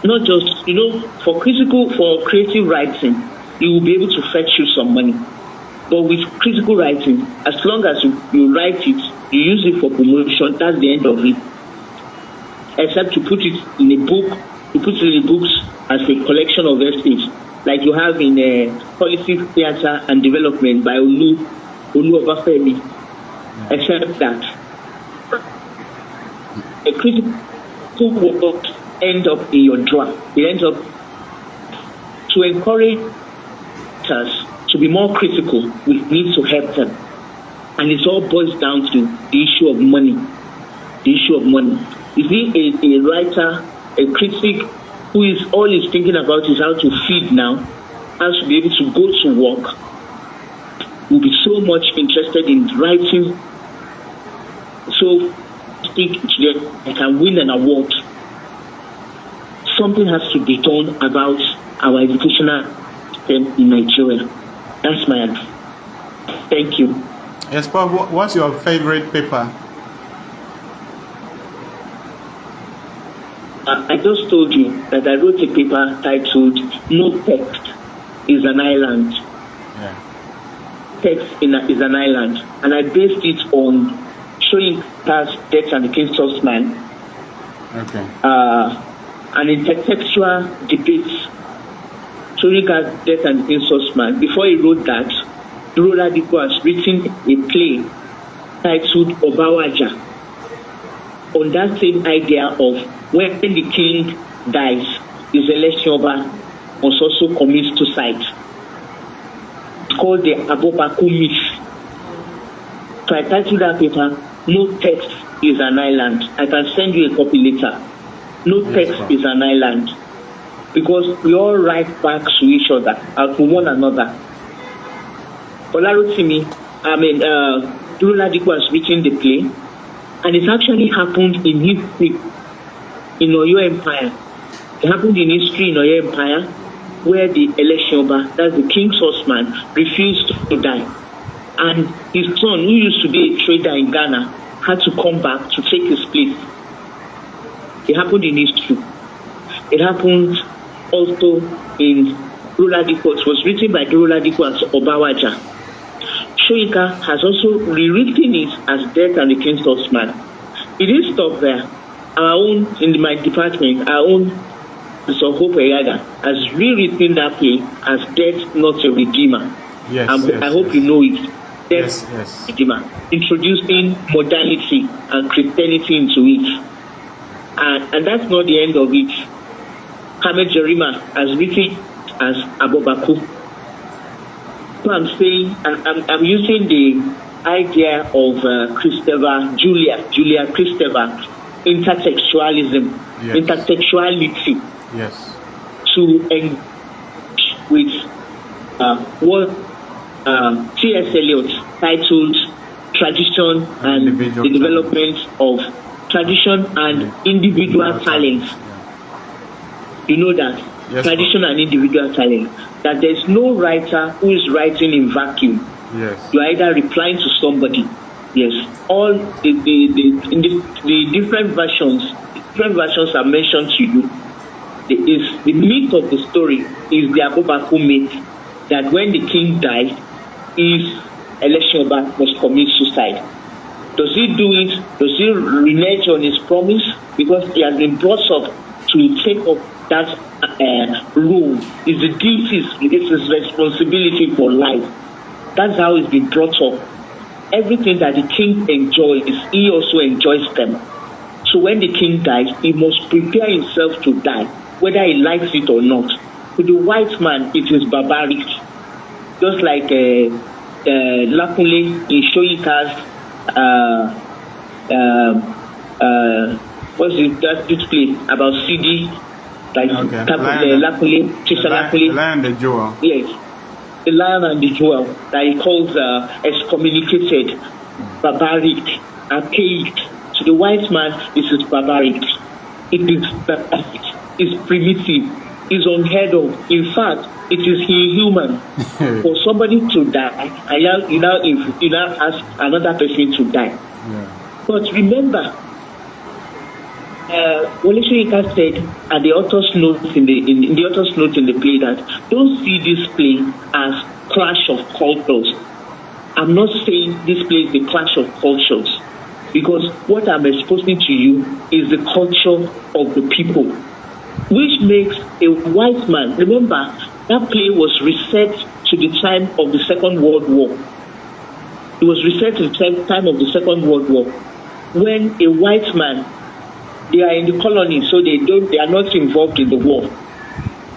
S4: Not just, for creative writing, you will be able to fetch you some money. But with critical writing, as long as you write it, you use it for promotion, that's the end of it. Except to put it in a book, you put it in the books as a collection of essays, like you have in Policy, Theatre and Development by Olu Obafemi. Except that a critical work end up in your drawer. It ends up to encourage us to be more critical. We need to help them. And it all boils down to the issue of money. The issue of money. You see, a writer, a critic who is all he's thinking about is how to feed now, how to be able to go to work, will be so much interested in writing so speak to them, I can win an award. Something has to be done about our educational system in Nigeria. That's my advice. Thank you.
S1: Yes, Bob, what's your favorite paper?
S4: I just told you that I wrote a paper titled "No Text is an Island."
S1: Yeah.
S4: Text is an island, and I based it on showing past Death and the King's Man.
S1: Okay.
S4: An intertextual debate showing past Death and the King's Man. Before he wrote that, Oladipo has written a play titled Obawaja on that same idea of when the king dies, his election over must also commit suicide. It's called the Abobaku myth. So I titled that paper, "No Text is an Island." I can send you a copy later. No text is an island. Because we all write back to each other, to one another. Olarotimi, Oladipo has written the play, and it actually happened in history in Oyo Empire. It happened in history in Oyo Empire, where the Eleshoba, that's the king's husband, refused to die. And his son, who used to be a trader in Ghana, had to come back to take his place. It happened in history. It happened also in Oladipo. It was written by Oladipo as Obawaja. Shoyinka has also rewritten it as Death and the King's Husband. It didn't stop there. Our own, in my department, our own Soho Peyaga has rewritten that play as Death Not a Redeemer.
S1: Yes,
S4: I hope you know it.
S1: Yes.
S4: Redeemer. Introducing modernity and Christianity into it. And that's not the end of it. Hamed Jerima has written as Abobaku. So I'm saying, I'm using the idea of Julia Kristeva, intertextualism,
S1: Yes.
S4: intertextuality,
S1: Yes.
S4: to engage with what T.S. Eliot titled Tradition and
S1: Individual
S4: the Development of Tradition and Individual Talents.
S1: Yeah.
S4: You know that?
S1: Yes,
S4: Tradition and individual talent. That there's no writer who is writing in vacuum.
S1: Yes.
S4: You're either replying to somebody. Yes. All the different versions are mentioned to you. The myth of the story is the Abobaku myth, that when the king dies, his election must commit suicide. Does he do it? Does he renege on his promise? Because he has been brought up to take up that role. It's the duties, it's his responsibility for life. That's how he's been brought up. Everything that the king enjoys, he also enjoys them. So when the king dies, he must prepare himself to die, whether he likes it or not. To the white man, it is barbaric. Just like Lakunle in Shoyinka's what's it, that play about CD, like Lakunle, Trisha Lakunle.
S1: The Lion and the Jewel.
S4: Yes, the Lion and the Jewel, that he calls excommunicated, barbaric, archaic. To the white man, this is barbaric. It is barbaric. It's primitive. It's unheard of. In fact, it is inhuman for somebody to die, and you now ask another person to die.
S1: Yeah.
S4: But remember, Wole Soyinka said at the author's note in the author's note in the play that don't see this play as clash of cultures. I'm not saying this play is the clash of cultures, because what I'm exposing to you is the culture of the people, which makes a white man. Remember, that play was reset to the time of the Second World War. It was reset to the time of the Second World War, when a white man, they are in the colony, so they are not involved in the war.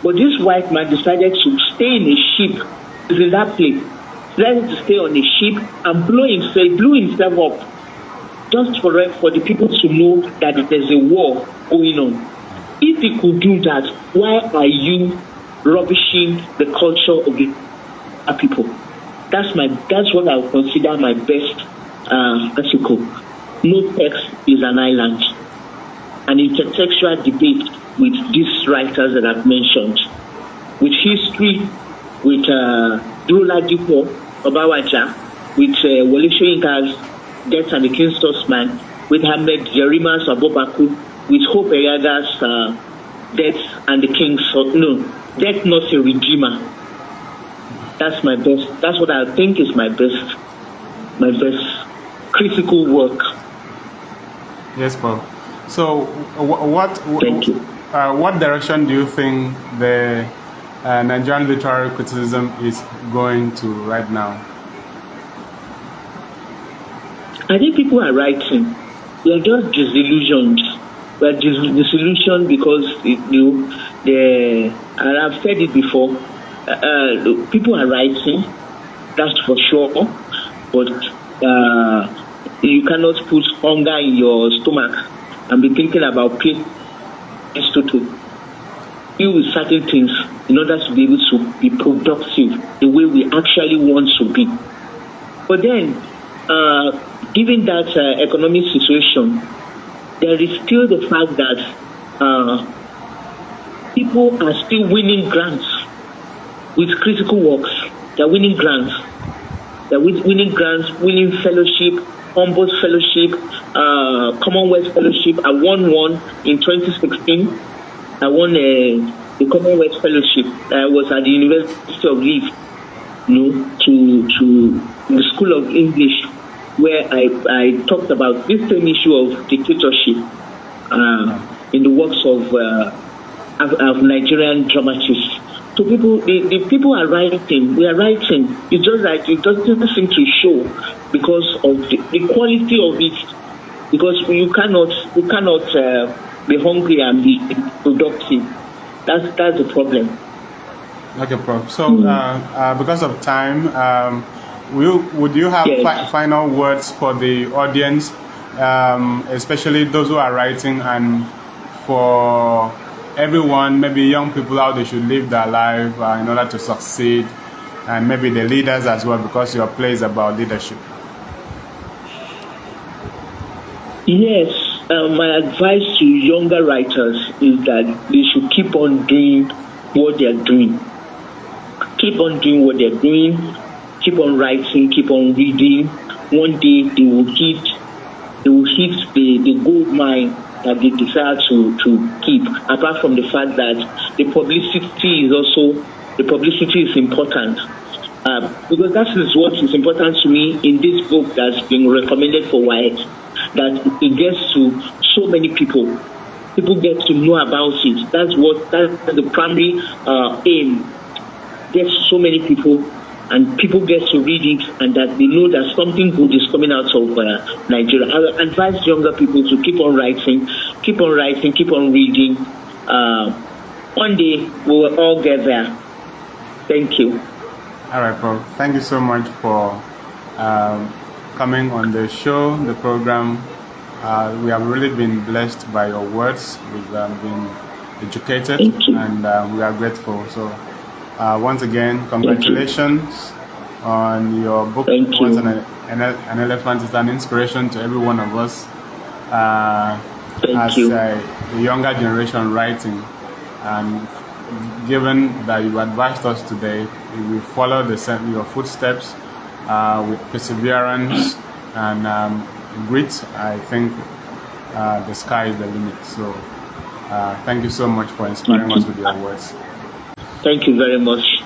S4: But this white man decided to stay in a ship. Is in that place. Decided to stay on a ship and blew himself up, just for the people to know that there's a war going on. If he could do that, why are you rubbishing the culture of the people? That's what I would consider my best article.
S3: no text is an island. An intertextual debate with these writers that I've mentioned, with history, with Duroladipo Obawaja, with Wole Soyinka's Death and the King's Horseman, with Ahmed Yerima's Abobaku, with Hope Eyaga's Death and the King's Death Not a Redeemer. That's my best. That's what I think is my best critical work.
S1: Yes, Paul. So,
S3: Thank you.
S1: What direction do you think the Nigerian literary criticism is going to right now?
S3: I think people are writing. We are just disillusioned. We are disillusioned because and I've said it before. People are writing, that's for sure. But you cannot put hunger in your stomach and be thinking about place to deal with certain things in order to be able to be productive the way we actually want to be. But then, given that economic situation, there is still the fact that people are still winning grants with critical works. They're winning grants. They're winning grants, winning fellowship, Humboldt Fellowship, Commonwealth Fellowship. I won one in 2016. I won the Commonwealth Fellowship. I was at the University of Leeds, to the School of English, where I talked about this same issue of dictatorship in the works of Nigerian dramatists. So the people are writing. We are writing. It's just that it doesn't seem to show because of the quality of it. Because you cannot be hungry and be productive. That's the problem.
S1: Okay, Prof. So because of time, would you have
S3: Yes.
S1: final words for the audience, especially those who are writing, and for everyone, maybe young people, how they should live their life in order to succeed, and maybe the leaders as well, because your play is about leadership?
S3: Yes, my advice to younger writers is that they should keep on doing what they're doing. Keep on doing what they're doing. Keep on writing. Keep on reading. One day they will hit the gold mine that they desire to keep. Apart from the fact that the publicity is important. Because that is what is important to me in this book that's been recommended for WIET, that it gets to so many people. People get to know about it. That's the primary aim. Get so many people, and people get to read it, and that they know that something good is coming out of Nigeria. I advise younger people to keep on writing, keep on reading. One day we will all get there. Thank you.
S1: All right, Prof. Thank you so much for coming on the show, the program. We have really been blessed by your words. We've been educated, and we are grateful. So once again, congratulations on your book.
S3: Thank you.
S1: Once an Elephant is an inspiration to every one of us as a younger generation writing. And given that you advised us today, we will follow your footsteps with perseverance and grit. I think the sky is the limit. So thank you so much for inspiring us with your words.
S3: Thank you very much.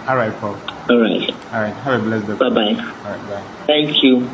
S1: All right, Paul.
S3: All right.
S1: All right. Have a blessed day.
S3: Bye-bye.
S1: All right, bye.
S3: Thank you.